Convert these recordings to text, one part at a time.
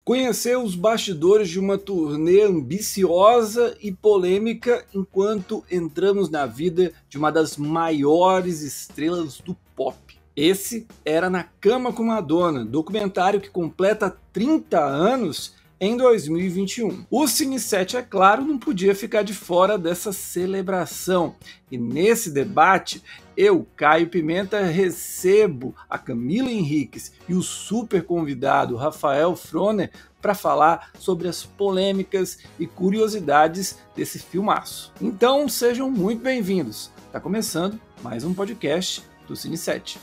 Conhecer os bastidores de uma turnê ambiciosa e polêmica enquanto entramos na vida de uma das maiores estrelas do pop. Esse era Na Cama com Madonna, documentário que completa 30 anos em 2021. O Cine7, é claro, não podia ficar de fora dessa celebração. E nesse debate, eu, Caio Pimenta, recebo a Camila Henriques e o super convidado Rafael Froner para falar sobre as polêmicas e curiosidades desse filmaço. Então sejam muito bem-vindos. Está começando mais um podcast do Cine7.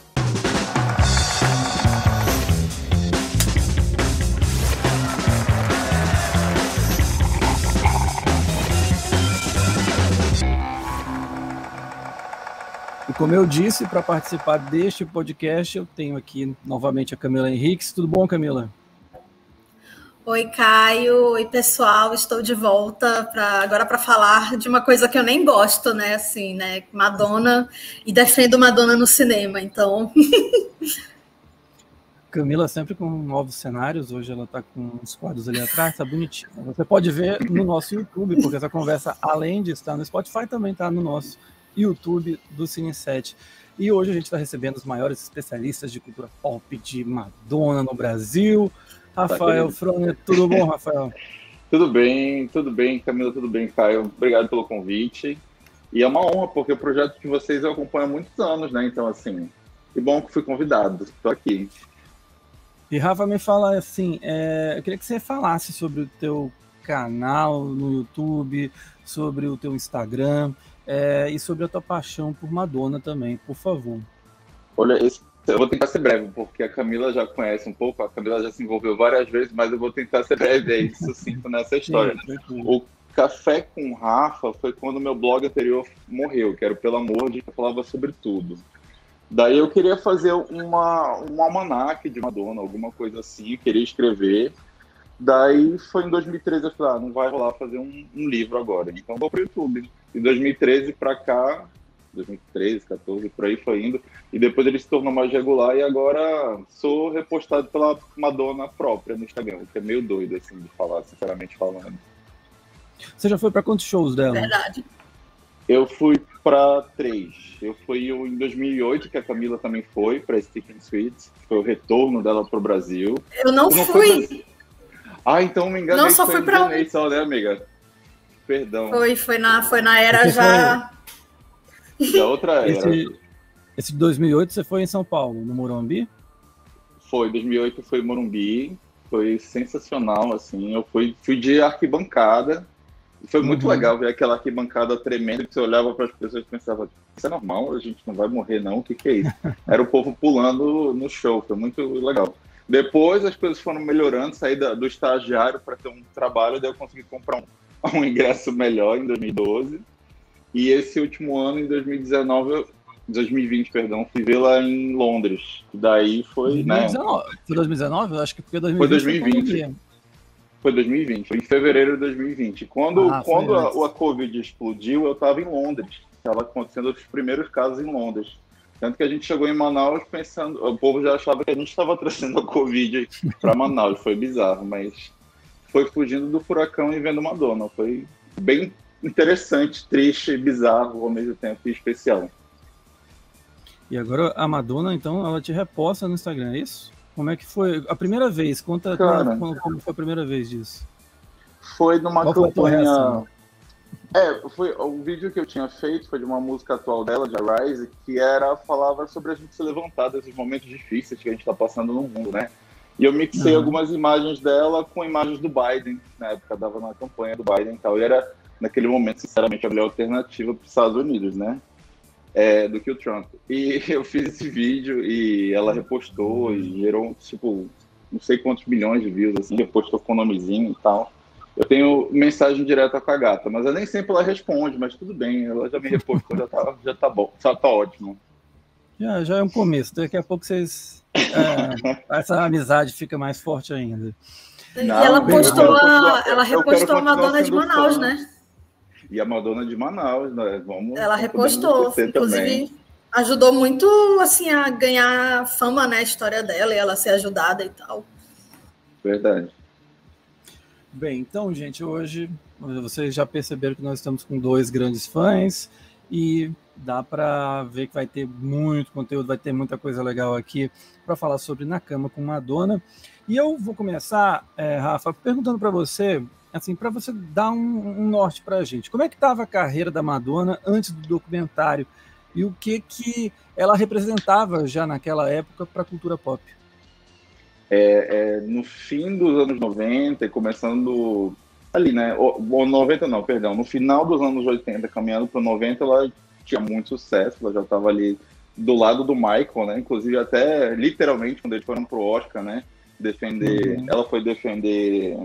E como eu disse, para participar deste podcast, eu tenho aqui novamente a Camila Henriques. Tudo bom, Camila? Oi, Caio. Oi, pessoal. Estou de volta agora para falar de uma coisa que eu nem gosto, né? Assim, né? Madonna, e defendo Madonna no cinema, então... Camila sempre com novos cenários. Hoje ela está com uns quadros ali atrás, está bonitinho. Você pode ver no nosso YouTube, porque essa conversa, além de estar no Spotify, também está no nosso YouTube do Cine7. E hoje a gente está recebendo os maiores especialistas de cultura pop de Madonna no Brasil. Rafael Froner, tudo bom, Rafael? Tudo bem, Camila, tudo bem, Caio. Obrigado pelo convite. E é uma honra, porque o projeto de vocês eu acompanho há muitos anos, né? Então, assim, que bom que fui convidado. Estou aqui. E, Rafa, me fala assim, eu queria que você falasse sobre o teu canal no YouTube, sobre o teu Instagram, e sobre a tua paixão por Madonna também, por favor. Olha, eu vou tentar ser breve, porque a Camila já conhece um pouco, a Camila já se envolveu várias vezes, mas eu vou tentar ser breve, sucinto nessa história. Sim, o Café com Rafa foi quando meu blog anterior morreu, que era o Pelo Amor de, que eu falava sobre tudo. Daí eu queria fazer um almanaque de Madonna, alguma coisa assim, eu queria escrever. Daí foi em 2013, eu falei, não vai rolar fazer um livro agora, então vou pro YouTube. De 2013 para cá, 2013, 14, por aí foi indo, e depois ele se tornou mais regular, e agora sou repostado pela Madonna própria no Instagram, o que é meio doido, assim, de falar, sinceramente falando. Você já foi para quantos shows dela? Verdade. Eu fui para 3. Eu fui em 2008, que a Camila também foi, para Sticking Sweets, foi o retorno dela pro Brasil. Eu não fui! Então me enganei. Não, só fui para um. Só, né, amiga? Perdão. Foi na era já... Da outra era. Esse de 2008 você foi em São Paulo, no Morumbi? Foi, 2008 foi em Morumbi, foi sensacional, assim, eu fui de arquibancada, e foi muito legal ver aquela arquibancada tremenda, que você olhava para as pessoas e pensava, isso é normal, a gente não vai morrer não, o que é isso? Era o povo pulando no show, foi muito legal. Depois as coisas foram melhorando, saí do estagiário para ter um trabalho, daí eu consegui comprar um ingresso melhor em 2012. E esse último ano, em 2020, fui vê-la em Londres. Daí foi, 2019. Né? Foi 2019? Eu acho que foi 2020. Foi 2020. Foi em fevereiro de 2020. Quando a Covid explodiu, eu estava em Londres. Estava acontecendo os primeiros casos em Londres. Tanto que a gente chegou em Manaus pensando... O povo já achava que a gente estava trazendo a Covid para Manaus. Foi bizarro, mas foi fugindo do furacão e vendo Madonna. Foi bem interessante, triste, bizarro, ao mesmo tempo e especial. E agora a Madonna, então, ela te reposta no Instagram, é isso? Como é que foi a primeira vez? Conta como foi a primeira vez disso. Foi numa campanha... foi o vídeo que eu tinha feito foi de uma música atual dela, de Rise, que falava sobre a gente se levantar desses momentos difíceis que a gente está passando no mundo, né? E eu mixei algumas imagens dela com imagens do Biden, na época, dava na campanha do Biden e tal, e era, naquele momento, sinceramente, a melhor alternativa para os Estados Unidos, né? Do que o Trump. E eu fiz esse vídeo e ela repostou e gerou, tipo, não sei quantos milhões de views, assim, repostou com o nomezinho e tal. Eu tenho mensagem direta com a gata, mas nem sempre ela responde, mas tudo bem, ela já me repostou, já tá bom, já tá ótimo. Já é um começo, daqui a pouco essa amizade fica mais forte ainda. E ela repostou a Madonna de Manaus, né? E a Madonna de Manaus, né? Ela repostou, inclusive ajudou muito assim, a ganhar fama, né? A história dela e ela ser ajudada e tal. Verdade. Bem, então, gente, hoje vocês já perceberam que nós estamos com 2 grandes fãs e dá para ver que vai ter muito conteúdo, vai ter muita coisa legal aqui para falar sobre Na Cama com Madonna. E eu vou começar, Rafa, perguntando para você, assim, para você dar um norte para a gente. Como é que estava a carreira da Madonna antes do documentário e o que ela representava já naquela época para a cultura pop? No fim dos anos 90 e começando ali, né? 90 não, perdão. No final dos anos 80, caminhando para 90, ela tinha muito sucesso. Ela já estava ali do lado do Michael, né? Inclusive até literalmente quando eles foram pro Oscar, né? Ela foi defender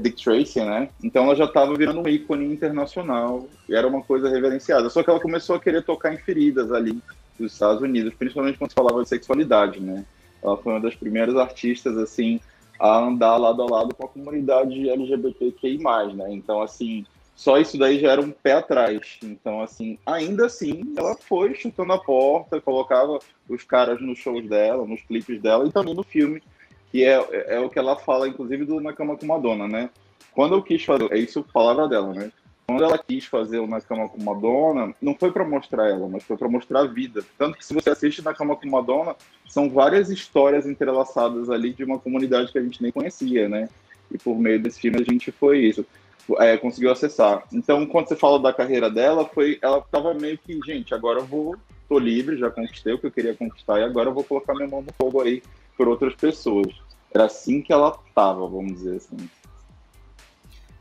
Dick Tracy, né? Então ela já estava virando um ícone internacional e era uma coisa reverenciada. Só que ela começou a querer tocar em feridas ali dos Estados Unidos, principalmente quando se falava de sexualidade, né? Ela foi uma das primeiras artistas, assim, a andar lado a lado com a comunidade LGBTQI+, né? Então, assim, só isso daí já era um pé atrás. Então, assim, ainda assim, ela foi chutando a porta, colocava os caras nos shows dela, nos clipes dela e também no filme, que é o que ela fala, inclusive, do Na Cama com Madonna, né? Quando eu quis fazer... É isso, palavra dela, né? Quando ela quis fazer o Na Cama com Madonna, não foi para mostrar ela, mas foi para mostrar a vida. Tanto que se você assiste Na Cama com Madonna, são várias histórias entrelaçadas ali de uma comunidade que a gente nem conhecia, né? E por meio desse filme a gente conseguiu acessar. Então, quando você fala da carreira dela, ela estava meio que, gente, agora tô livre, já conquistei o que eu queria conquistar e agora eu vou colocar minha mão no fogo aí por outras pessoas. Era assim que ela estava, vamos dizer assim.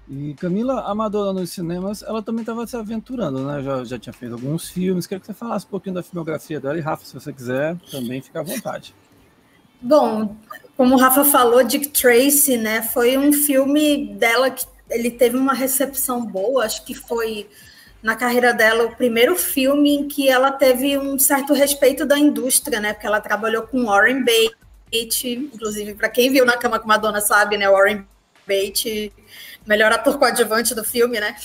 E Camila, a Madonna nos cinemas, ela também estava se aventurando, né? Já tinha feito alguns filmes. Queria que você falasse um pouquinho da filmografia dela. E Rafa, se você quiser, também fica à vontade. Bom, como o Rafa falou, Dick Tracy, né? Foi um filme dela que ele teve uma recepção boa. Acho que foi, na carreira dela, o primeiro filme em que ela teve um certo respeito da indústria, né? Porque ela trabalhou com Warren Beatty. Inclusive, para quem viu Na Cama com Madonna sabe, né? Warren Beatty, melhor ator coadjuvante do filme, né?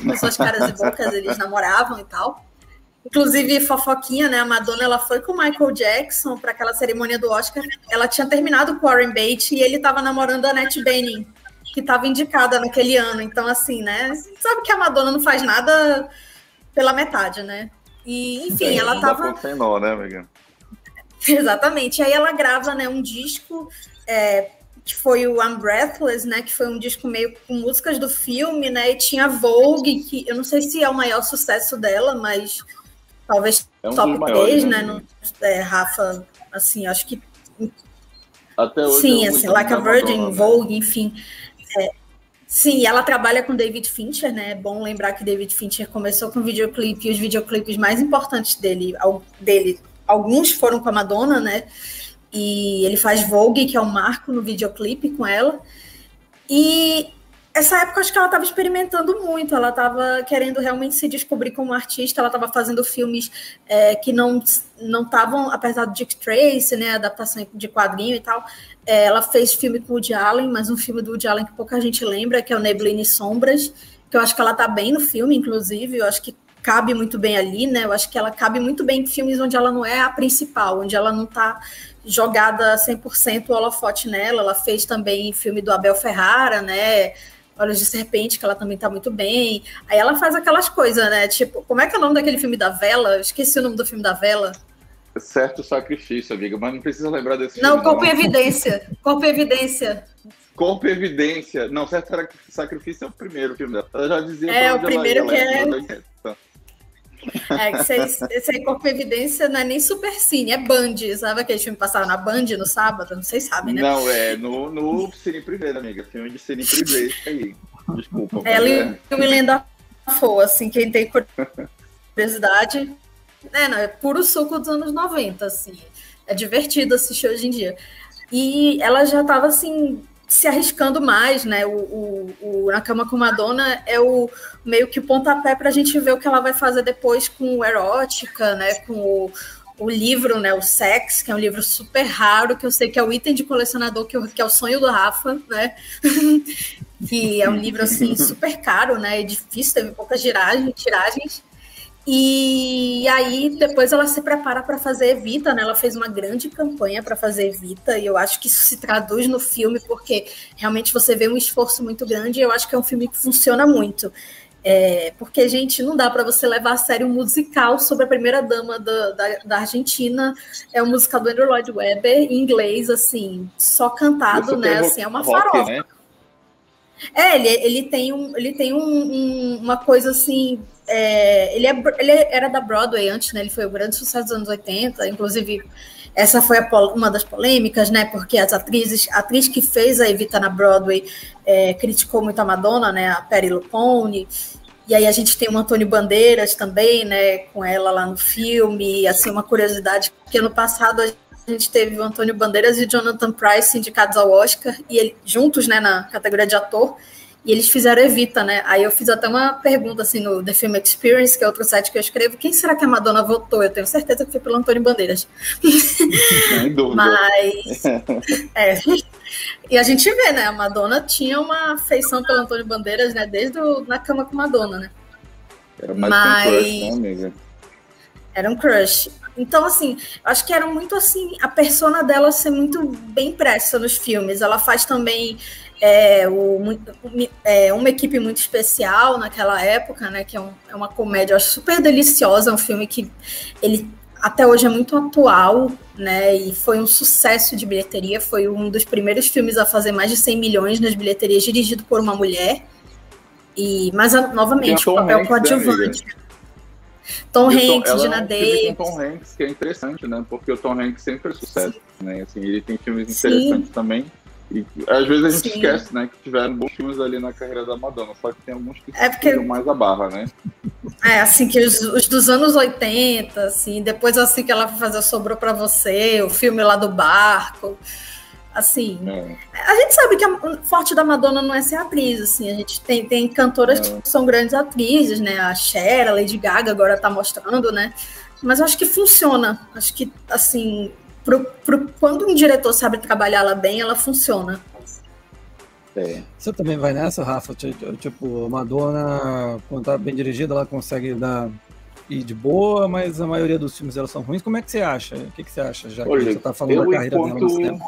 Com suas caras e bocas, eles namoravam e tal. Inclusive, fofoquinha, né? A Madonna, ela foi com o Michael Jackson para aquela cerimônia do Oscar. Ela tinha terminado com o Warren Beatty e ele estava namorando a Annette Bening, que estava indicada naquele ano. Então, assim, né? Sabe que a Madonna não faz nada pela metade, né? E, enfim, ela estava... Sem nó, né, amiga? Exatamente. E aí ela grava, né, um disco... que foi o I'm Breathless, né, que foi um disco meio com músicas do filme, né, e tinha Vogue, que eu não sei se é o maior sucesso dela, mas talvez top 3, né, Rafa, assim, acho que... Até hoje sim, assim, Like a Virgin, Madonna, Vogue, né? Enfim. Sim, ela trabalha com David Fincher, né, é bom lembrar que David Fincher começou com videoclipe, e os videoclipes mais importantes dele, alguns foram com a Madonna, né, e ele faz Vogue, que é um marco no videoclipe com ela. E essa época, acho que ela estava experimentando muito, ela estava querendo realmente se descobrir como artista, ela estava fazendo filmes que não estavam, apesar do Dick Tracy, né, adaptação de quadrinho e tal, ela fez filme com o Woody Allen, mas um filme do Woody Allen que pouca gente lembra, que é o Neblina e Sombras, que eu acho que ela está bem no filme, inclusive, eu acho que cabe muito bem ali, né, eu acho que ela cabe muito bem em filmes onde ela não é a principal, onde ela não está jogada 100% o holofote nela. Ela fez também filme do Abel Ferrara, né, Olhos de Serpente, que ela também tá muito bem. Aí ela faz aquelas coisas, né, tipo, como é que é o nome daquele filme da Vela? Eu esqueci o nome do filme da Vela. Certo Sacrifício, amiga, mas não precisa lembrar desse filme. Não, Corpo em Evidência. Corpo Evidência. Corpo Evidência. Não, Certo Sacrifício é o primeiro filme dela. Ela já dizia o primeiro que é... Então. Esse aí, Corpo Evidência, não é nem Supercine, é Band, sabe aquele filme que passava na Band no sábado? Não sei se sabem, né? Não, no Cine Privé, amiga, filme de Cine Privé, isso aí, desculpa. Eu me lembro da Foa, assim, quem tem curiosidade, é puro suco dos anos 90, assim, é divertido assistir hoje em dia. E ela já estava, assim, se arriscando mais, né? O Na Cama com Madonna é meio que o pontapé para a gente ver o que ela vai fazer depois com o Erótica, né? Com o livro, né? O Sex, que é um livro super raro, que eu sei que é o item de colecionador, que é o sonho do Rafa, né? Que é um livro, assim, super caro, né? É difícil, teve poucas tiragens. E aí, depois ela se prepara para fazer Evita, né? Ela fez uma grande campanha para fazer Evita, e eu acho que isso se traduz no filme, porque realmente você vê um esforço muito grande, e eu acho que é um filme que funciona muito. Porque, gente, não dá para você levar a sério um musical sobre a primeira-dama da Argentina. É um musical do Andrew Lloyd Webber, em inglês, assim, só cantado, né? Assim, é uma farofa. Né? Ele tem uma coisa assim. Ele era da Broadway antes, né? Ele foi o grande sucesso dos anos 80, inclusive essa foi uma das polêmicas, né? Porque a atriz que fez a Evita na Broadway criticou muito a Madonna, né? A Patti LuPone. E aí a gente tem o Antônio Bandeiras também, né? Com ela lá no filme. Assim, uma curiosidade, porque ano passado a gente teve o Antônio Bandeiras e o Jonathan Pryce indicados ao Oscar, e juntos, né, na categoria de ator, e eles fizeram Evita, né? Aí eu fiz até uma pergunta, assim, no The Film Experience, que é outro site que eu escrevo, quem será que a Madonna votou? Eu tenho certeza que foi pelo Antônio Bandeiras. Sem dúvida. Mas... E a gente vê, né? A Madonna tinha uma afeição pelo Antônio Bandeiras, né? Desde Na Cama com Madonna, né? Era mais um crush, né, amiga? Era um crush. Então, assim, acho que era muito assim, a persona dela ser muito bem impressa nos filmes. Ela faz também uma equipe muito especial naquela época, né? Que é uma comédia, eu acho super deliciosa, é um filme que ele até hoje é muito atual, né? E foi um sucesso de bilheteria, foi um dos primeiros filmes a fazer mais de 100 milhões nas bilheterias, dirigido por uma mulher. Mas, novamente, o papel coadjuvante. Tom Hanks, Gina Davis. Tom Hanks, que é interessante, né? Porque o Tom Hanks sempre é sucesso, né? Assim, ele tem filmes interessantes também. E às vezes a gente esquece, né? Que tiveram bons filmes ali na carreira da Madonna, só que tem alguns que tiram mais a barra, né? Assim, que os dos anos 80, assim, depois assim que ela vai fazer Sobrou Pra Você, o filme lá do barco. Assim, a gente sabe que o forte da Madonna não é ser atriz, assim, a gente tem cantoras que são grandes atrizes, né, a Cher, a Lady Gaga agora tá mostrando, né, mas eu acho que funciona, acho que, assim, quando um diretor sabe trabalhar ela bem, ela funciona. Você também vai nessa, Rafa? Tipo, a Madonna, quando tá bem dirigida, ela consegue ir de boa, mas a maioria dos filmes dela são ruins. Como é que você acha? O que você acha, já que você tá falando da carreira dela no cinema?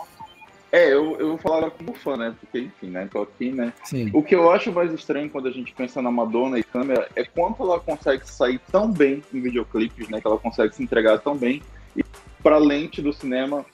Eu vou falar como fã, né? Porque, enfim, né? Tô aqui, né? Sim. O que eu acho mais estranho quando a gente pensa na Madonna e câmera é quanto ela consegue sair tão bem em videoclipes, né? Que ela consegue se entregar tão bem. E pra lente do cinema,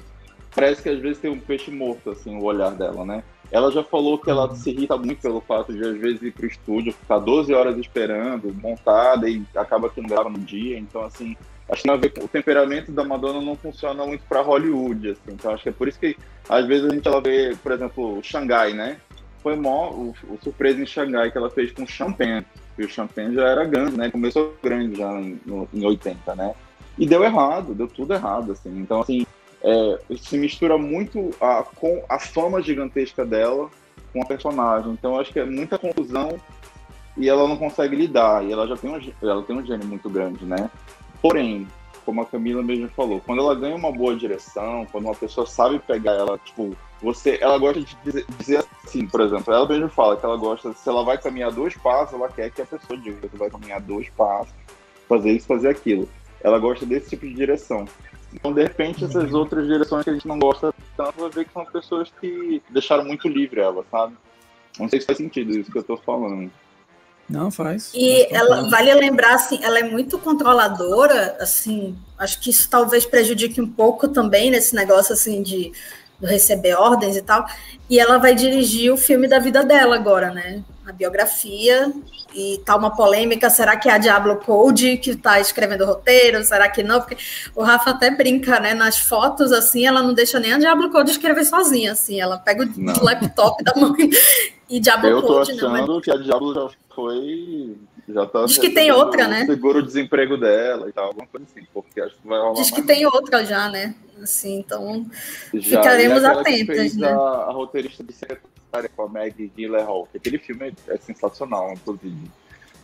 parece que às vezes tem um peixe morto, assim, o olhar dela, né? Ela já falou que ela se irrita muito pelo fato de, às vezes, ir pro estúdio, ficar 12 horas esperando, montada, e acaba que não grava no dia. Então, assim, acho que o temperamento da Madonna não funciona muito para Hollywood, assim. Então acho que é por isso que às vezes ela vê, por exemplo, Xangai, né? Foi o surpresa em Xangai que ela fez com Champagne, e o Champagne já era grande, né? Começou grande já em 80, né? E deu tudo errado, assim. Então, assim, se mistura muito com a fama gigantesca dela com a personagem. Então acho que é muita confusão e ela não consegue lidar. E ela tem um gênio muito grande, né? Porém, como a Camila mesmo falou, quando ela ganha uma boa direção, quando uma pessoa sabe pegar ela, tipo, ela gosta de dizer assim, por exemplo, ela mesmo fala que ela gosta, se ela vai caminhar 2 passos, ela quer que a pessoa diga que vai caminhar 2 passos, fazer isso, fazer aquilo. Ela gosta desse tipo de direção. Então, de repente, essas outras direções que a gente não gosta tanto, vai ver que são pessoas que deixaram muito livre ela, sabe? Não sei se faz sentido isso que eu tô falando. Não, faz. E ela, vale lembrar, assim, ela é muito controladora, assim, acho que isso talvez prejudique um pouco também nesse negócio, assim, de receber ordens e tal, e ela vai dirigir o filme da vida dela agora, né, a biografia, e tá uma polêmica, será que é a Diablo Code que tá escrevendo o roteiro, será que não? Porque o Rafa até brinca, né, nas fotos, assim, ela não deixa nem a Diablo Code escrever sozinha, assim, ela pega o laptop da mãe e Diablo Code, né? Eu tô achando que a Diablo já tá... Diz que tem outra, né? Seguro-desemprego dela e tal, alguma coisa assim, porque acho que vai rolar. Diz que tem outra já, né? Assim, então ficaremos atentas, né? A roteirista de Secretária com a Maggie Gyllenhaal, que aquele filme é sensacional, inclusive.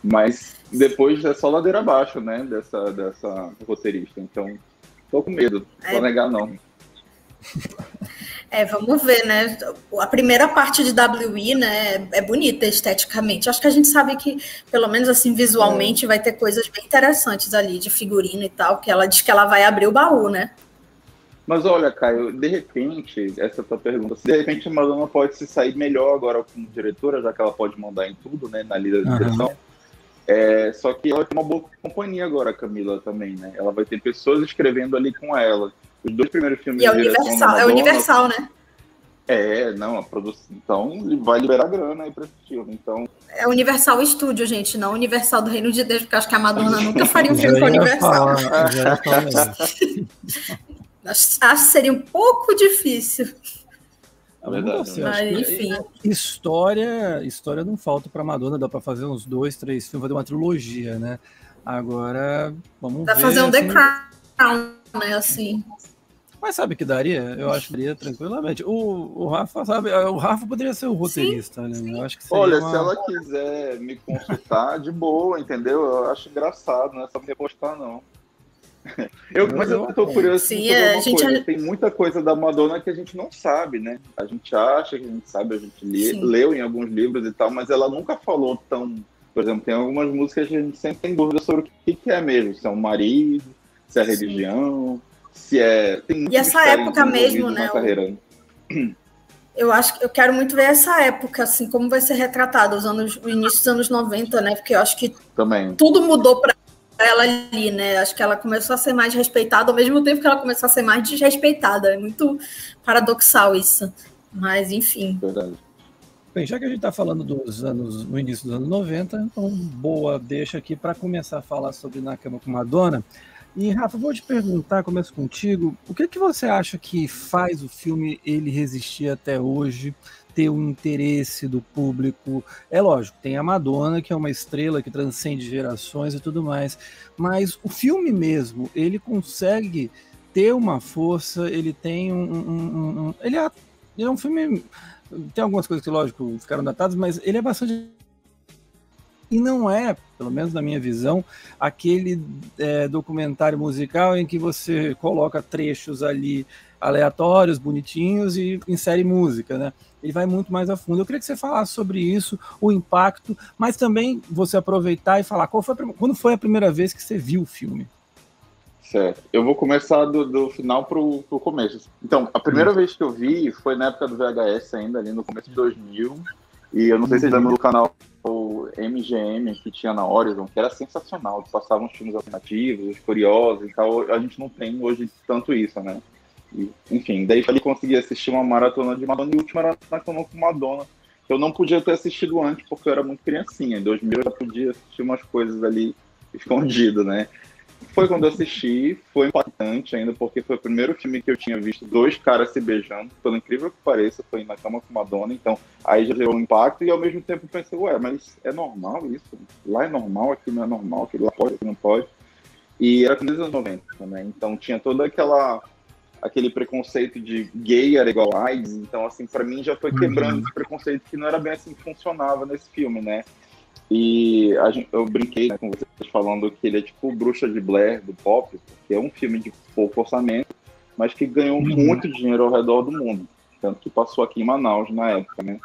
Mas depois é só ladeira abaixo, né? Dessa roteirista. Então, tô com medo. Não vou negar, não. Vamos ver, né? A primeira parte de WE, né, é bonita esteticamente. Acho que a gente sabe que, pelo menos assim, visualmente, vai ter coisas bem interessantes ali, de figurino e tal, que ela diz que ela vai abrir o baú, né? Mas olha, Caio, de repente, essa é a tua pergunta, de repente a Madonna pode se sair melhor agora como diretora, já que ela pode mandar em tudo, né, na lida de direção. Só que ela tem uma boa companhia agora, a Camila, também, né? Ela vai ter pessoas escrevendo ali com ela. Os 2 primeiros filmes de direção da Madonna, é Universal, né? Não, a produção, então vai liberar grana aí pra esse filme, então... É Universal Studio, gente, não Universal do Reino de Deus, porque acho que a Madonna nunca faria um filme com a Universal. Acho que seria um pouco difícil. Verdade, mas, enfim. História não falta para Madonna, dá para fazer uns 2, 3 filmes, fazer uma trilogia, né? Agora, vamos ver. Dá fazer um The Crown, né, assim. Mas sabe que daria? Eu acho que daria tranquilamente. O Rafa, sabe? O Rafa poderia ser o roteirista, né? Eu acho que seria Olha, se ela quiser me consultar, de boa, entendeu? Eu acho engraçado, não é só me repostar, não. Mas eu tô curioso sobre uma coisa. Tem muita coisa da Madonna que a gente não sabe, né? A gente acha que a gente sabe, a gente leu em alguns livros e tal, mas ela nunca falou tão... Por exemplo, tem algumas músicas que a gente sempre tem dúvida sobre o que é mesmo. Se é um marido, se é religião, se é... E essa época mesmo, né? Eu acho que eu quero muito ver essa época, assim, como vai ser retratado, o início dos anos 90, né? Porque eu acho que tudo mudou para ela ali, né? Acho que ela começou a ser mais respeitada ao mesmo tempo que ela começou a ser mais desrespeitada. É muito paradoxal isso. Mas, enfim. Verdade. Bem, já que a gente está falando no início dos anos 90, então boa deixa aqui para começar a falar sobre Na Cama com Madonna. E, Rafa, vou te perguntar, começo contigo, o que você acha que faz o filme ele resistir até hoje, ter um interesse do público? É lógico, tem a Madonna, que é uma estrela que transcende gerações e tudo mais, mas o filme mesmo, ele consegue ter uma força, ele tem ele é um filme, tem algumas coisas que, lógico, ficaram datadas, mas ele é bastante... E não é, pelo menos na minha visão, aquele documentário musical em que você coloca trechos ali aleatórios, bonitinhos e insere música, né? Ele vai muito mais a fundo. Eu queria que você falasse sobre isso, o impacto, mas também você aproveitar e falar quando foi a primeira vez que você viu o filme. Certo. Eu vou começar do final pro começo. Então, a primeira vez que eu vi foi na época do VHS ainda, ali no começo de 2000, e eu não sei se vocês lembram do canal MGM que tinha na Horizon, que era sensacional, passavam uns filmes alternativos, curiosos e tal. A gente não tem hoje tanto isso, né? E, enfim, daí eu consegui assistir uma maratona de Madonna, e a última era na Cama com Madonna. Eu não podia ter assistido antes, porque eu era muito criancinha. Em 2000 eu já podia assistir umas coisas ali escondidas, né? Foi quando eu assisti, foi impactante ainda, porque foi o primeiro filme que eu tinha visto 2 caras se beijando, pelo incrível que pareça, foi Na Cama com Madonna, então aí já gerou um impacto, e ao mesmo tempo eu pensei, mas é normal isso? Lá é normal, aqui não é normal, aqui lá pode, aqui não pode. E era com os anos 90, né? Então tinha todo aquele preconceito de gay era igual a AIDS, então assim, pra mim já foi quebrando esse preconceito, que não era bem assim que funcionava nesse filme, né? E eu brinquei, né, com vocês falando que ele é tipo Bruxa de Blair do pop, que é um filme de pouco orçamento, mas que ganhou muito dinheiro ao redor do mundo, tanto que passou aqui em Manaus na época, né?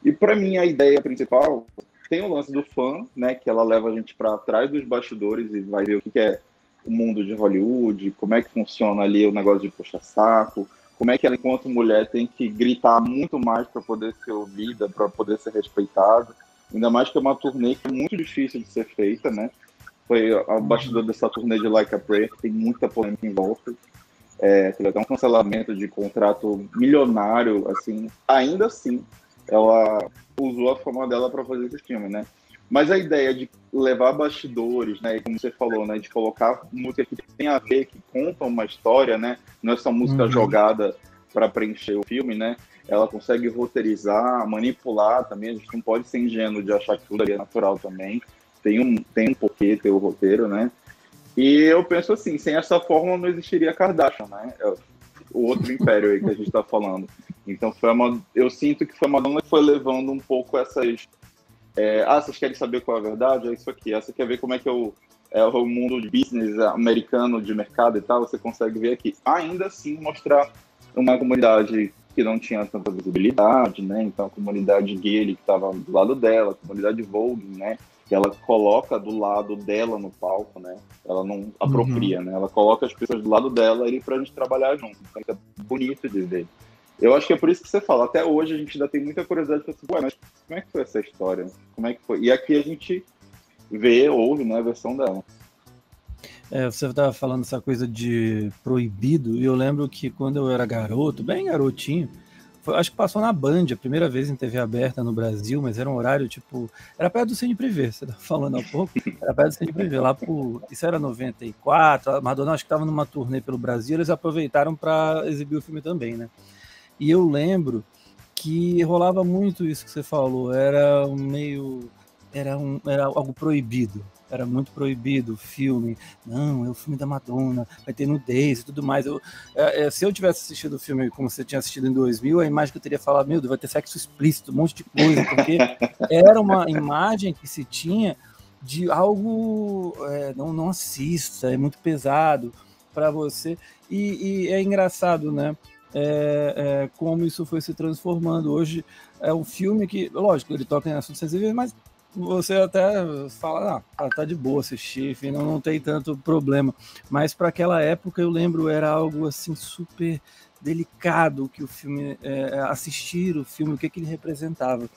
E para mim a ideia principal tem o lance do fã, né, que ela leva a gente para trás dos bastidores e vai ver o que é o mundo de Hollywood, como é que funciona ali o negócio de puxa-saco, como é que ela, enquanto mulher, tem que gritar muito mais para poder ser ouvida, para poder ser respeitada. Ainda mais que é uma turnê que é muito difícil de ser feita, né? Foi o bastidor dessa turnê de Like a Prayer, que tem muita polêmica em volta. Teve até um cancelamento de contrato milionário, assim. Ainda assim, ela usou a fama dela para fazer esse filme, né? Mas a ideia de levar bastidores, né? E como você falou, né? De colocar música que tem a ver, que conta uma história, né? Não é só música jogada para preencher o filme, né? Ela consegue roteirizar, manipular também. A gente não pode ser ingênuo de achar que tudo ali é natural também. Tem um porquê ter o roteiro, né? E eu penso assim, sem essa fórmula não existiria Kardashian, né? O outro império aí que a gente está falando. Então eu sinto que foi uma Madonna que foi levando um pouco essas... vocês querem saber qual é a verdade? É isso aqui. Você quer ver como é que é o mundo de business americano, de mercado e tal? Você consegue ver aqui. Ainda assim, mostrar uma comunidade que não tinha tanta visibilidade, né? Então a comunidade gay que estava do lado dela, a comunidade Vogue, né? Que ela coloca do lado dela no palco, né? Ela não apropria, né? Ela coloca as pessoas do lado dela ali pra gente trabalhar junto. Então é bonito de ver. Eu acho que é por isso que você fala, até hoje a gente ainda tem muita curiosidade para saber, mas como é que foi essa história? Como é que foi? E aqui a gente ouve, né, a versão dela. Você estava falando essa coisa de proibido, e eu lembro que quando eu era garoto, bem garotinho, acho que passou na Band, a primeira vez em TV aberta no Brasil, mas era um horário, tipo, era perto do Cine Privé, você estava falando há pouco, era perto do Cine Privé, isso era 94, a Madonna acho que estava numa turnê pelo Brasil, eles aproveitaram para exibir o filme também, né? E eu lembro que rolava muito isso que você falou, era algo proibido. Era muito proibido o filme. Não, é o filme da Madonna, vai ter nudez e tudo mais. Se eu tivesse assistido o filme como você tinha assistido em 2000, a imagem que eu teria falado, meu Deus, vai ter sexo explícito, um monte de coisa, porque era uma imagem que se tinha de algo, não assista, é muito pesado para você. E é engraçado, né? Como isso foi se transformando. Hoje é um filme que, lógico, ele toca em assuntos sensíveis, mas você até fala, tá de boa assistir, enfim, não tem tanto problema. Mas para aquela época, eu lembro, era algo assim super delicado que o filme, assistir o filme, o que ele representava.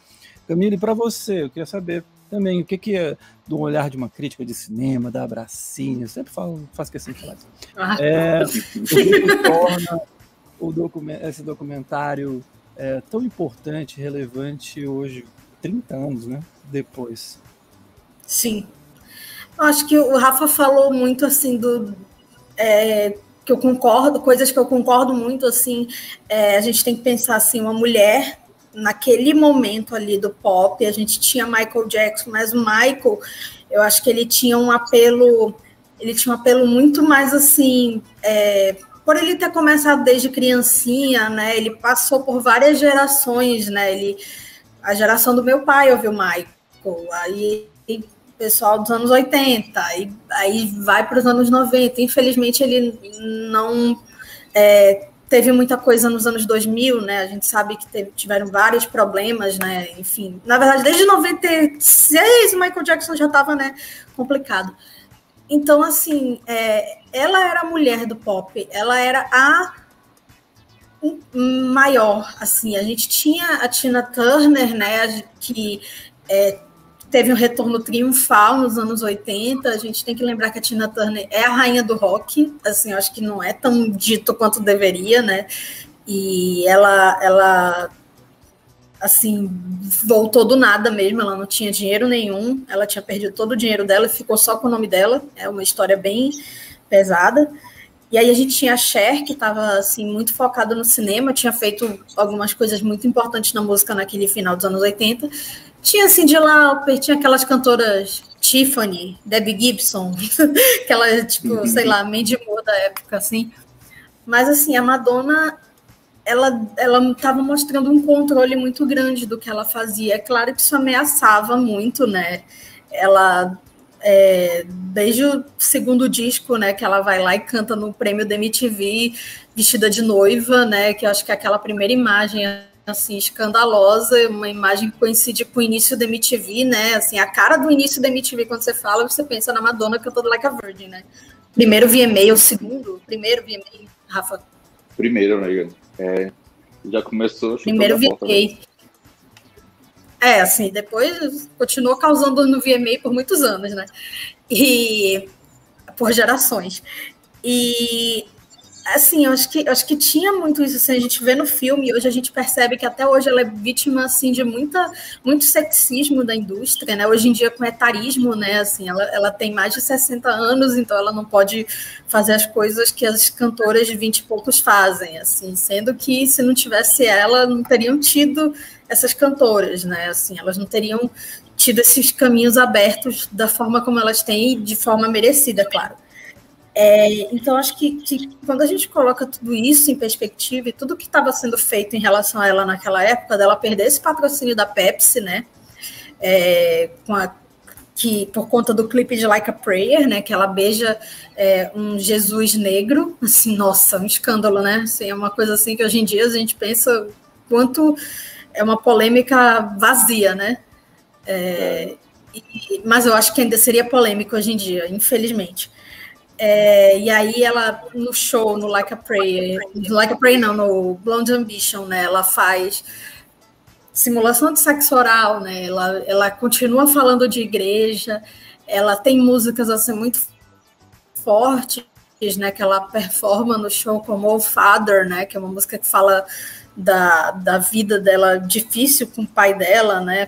Camille, para você, eu queria saber também o que é do olhar de uma crítica de cinema, da Abracine, eu sempre faço questão de falar isso. O que torna esse documentário tão importante, relevante hoje, 30 anos, né? Depois. Sim. Acho que o Rafa falou muito assim que eu concordo, coisas que eu concordo muito, assim, a gente tem que pensar assim, uma mulher naquele momento ali do pop, a gente tinha Michael Jackson, mas o Michael, eu acho que ele tinha um apelo muito mais assim, por ele ter começado desde criancinha, né, ele passou por várias gerações, né, a geração do meu pai ouviu Michael, aí pessoal dos anos 80, aí vai para os anos 90. Infelizmente, ele não teve muita coisa nos anos 2000, né? A gente sabe que tiveram vários problemas, né? Enfim, na verdade, desde 96 o Michael Jackson já estava, né, complicado. Então, assim, ela era a mulher do pop, ela era a maior, assim. A gente tinha a Tina Turner, né, que teve um retorno triunfal nos anos 80. A gente tem que lembrar que a Tina Turner é a rainha do rock, assim, eu acho que não é tão dito quanto deveria, né? E ela assim, voltou do nada mesmo, ela não tinha dinheiro nenhum, ela tinha perdido todo o dinheiro dela e ficou só com o nome dela, é uma história bem pesada. E aí a gente tinha a Cher, que estava assim, muito focada no cinema, tinha feito algumas coisas muito importantes na música naquele final dos anos 80. Tinha Cyndi Lauper, tinha aquelas cantoras Tiffany, Debbie Gibson, aquela, tipo, sei lá, Mandy Moore da época, assim. Mas, assim, a Madonna, ela estava mostrando um controle muito grande do que ela fazia. É claro que isso ameaçava muito, né? Ela, desde o segundo disco, né, que ela vai lá e canta no prêmio da MTV, vestida de noiva, né, que eu acho que é aquela primeira imagem assim, escandalosa, uma imagem que coincide com o início da MTV, né, assim, a cara do início da MTV, quando você fala, você pensa na Madonna cantando Like a Virgin, né, primeiro VMA, o segundo, primeiro VMA, Rafa? Primeiro, né, já começou... Primeiro VMA. Assim, depois continuou causando no VMA por muitos anos, né, e por gerações, e... Assim, eu acho que tinha muito isso, assim, a gente vê no filme, e hoje a gente percebe que até hoje ela é vítima, assim, de muito sexismo da indústria, né, hoje em dia com etarismo, né, assim, ela tem mais de 60 anos, então ela não pode fazer as coisas que as cantoras de 20 e poucos fazem, assim, sendo que se não tivesse ela, não teriam tido essas cantoras, né, assim, elas não teriam tido esses caminhos abertos da forma como elas têm e de forma merecida, claro. Então, acho que quando a gente coloca tudo isso em perspectiva e tudo que estava sendo feito em relação a ela naquela época, dela perder esse patrocínio da Pepsi, né, com que por conta do clipe de Like a Prayer, né, que ela beija um Jesus negro, assim, nossa, um escândalo, né? Assim, é uma coisa assim que hoje em dia a gente pensa quanto é uma polêmica vazia, né? Mas eu acho que ainda seria polêmico hoje em dia, infelizmente. E aí ela, no show, no Like a Prayer não, no Blonde Ambition, né, ela faz simulação de sexo oral, né, ela continua falando de igreja, ela tem músicas assim muito fortes, né, que ela performa no show, como Oh Father, né, que é uma música que fala da vida dela difícil com o pai dela, né,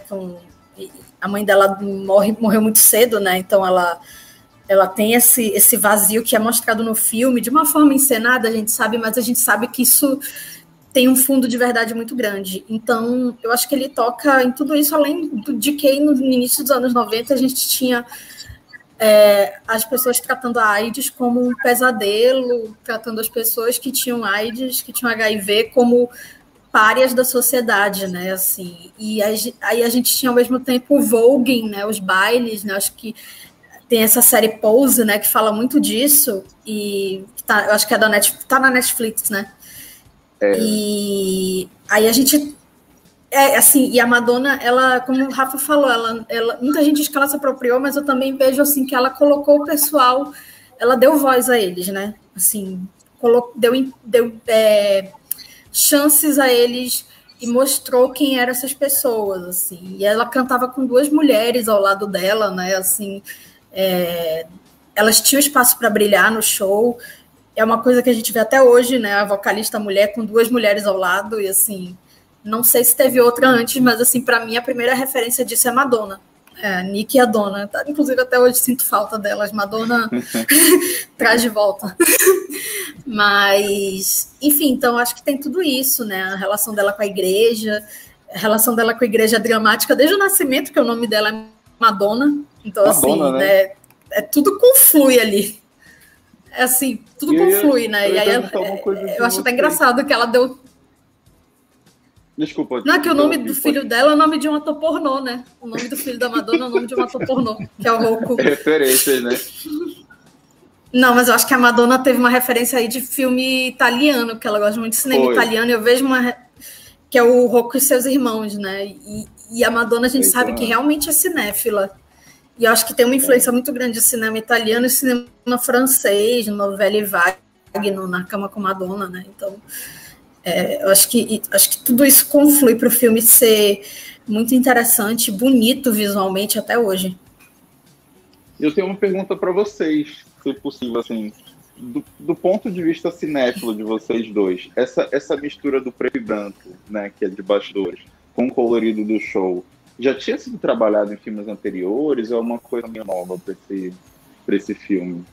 a mãe dela morreu muito cedo, né, então ela tem esse vazio que é mostrado no filme, de uma forma encenada, a gente sabe, mas a gente sabe que isso tem um fundo de verdade muito grande. Então, eu acho que ele toca em tudo isso, além de que no início dos anos 90 a gente tinha as pessoas tratando a AIDS como um pesadelo, tratando as pessoas que tinham AIDS, que tinham HIV, como párias da sociedade, né, assim, e aí a gente tinha ao mesmo tempo o voguing, né, os bailes, né, acho que tem essa série Pose, né, que fala muito disso, e eu acho que é tá na Netflix, né, e aí a gente, assim, e a Madonna, ela, como o Rafa falou, ela, muita gente diz que ela se apropriou, mas eu também vejo, assim, que ela colocou o pessoal, ela deu voz a eles, né, assim, deu chances a eles e mostrou quem eram essas pessoas, assim, e ela cantava com 2 mulheres ao lado dela, né, assim, elas tinham espaço para brilhar no show, é uma coisa que a gente vê até hoje, né, a vocalista mulher com 2 mulheres ao lado, e assim, não sei se teve outra antes, mas assim, para mim a primeira referência disso é Madonna, Nick e a Donna, tá? Inclusive até hoje sinto falta delas, Madonna traz de volta. Mas, enfim, então acho que tem tudo isso, né, a relação dela com a igreja é dramática desde o nascimento, que o nome dela é Madonna, então Madonna, assim, né? Tudo conflui ali, assim, tudo conflui, né, e aí eu acho até engraçado que ela deu... Desculpa. Não, que o nome do filho dela é o nome de um ator pornô, né? O nome do filho da Madonna é o nome de um ator pornô, que é o Rocco. Referências, né? Não, mas eu acho que a Madonna teve uma referência aí de filme italiano, que ela gosta muito de cinema italiano, e eu vejo que é o Rocco e seus irmãos, né? E a Madonna, a gente sabe que realmente é cinéfila. E eu acho que tem uma influência muito grande de cinema italiano e cinema francês, novela e Wagner, Na Cama com Madonna, né? Então... eu acho que tudo isso conflui para o filme ser muito interessante, bonito visualmente até hoje. Eu tenho uma pergunta para vocês, se possível, assim, do ponto de vista cinéfilo de vocês dois, essa mistura do preto e branco, né, que é de bastidores, com o colorido do show, já tinha sido trabalhado em filmes anteriores ou é uma coisa meio nova para esse filme?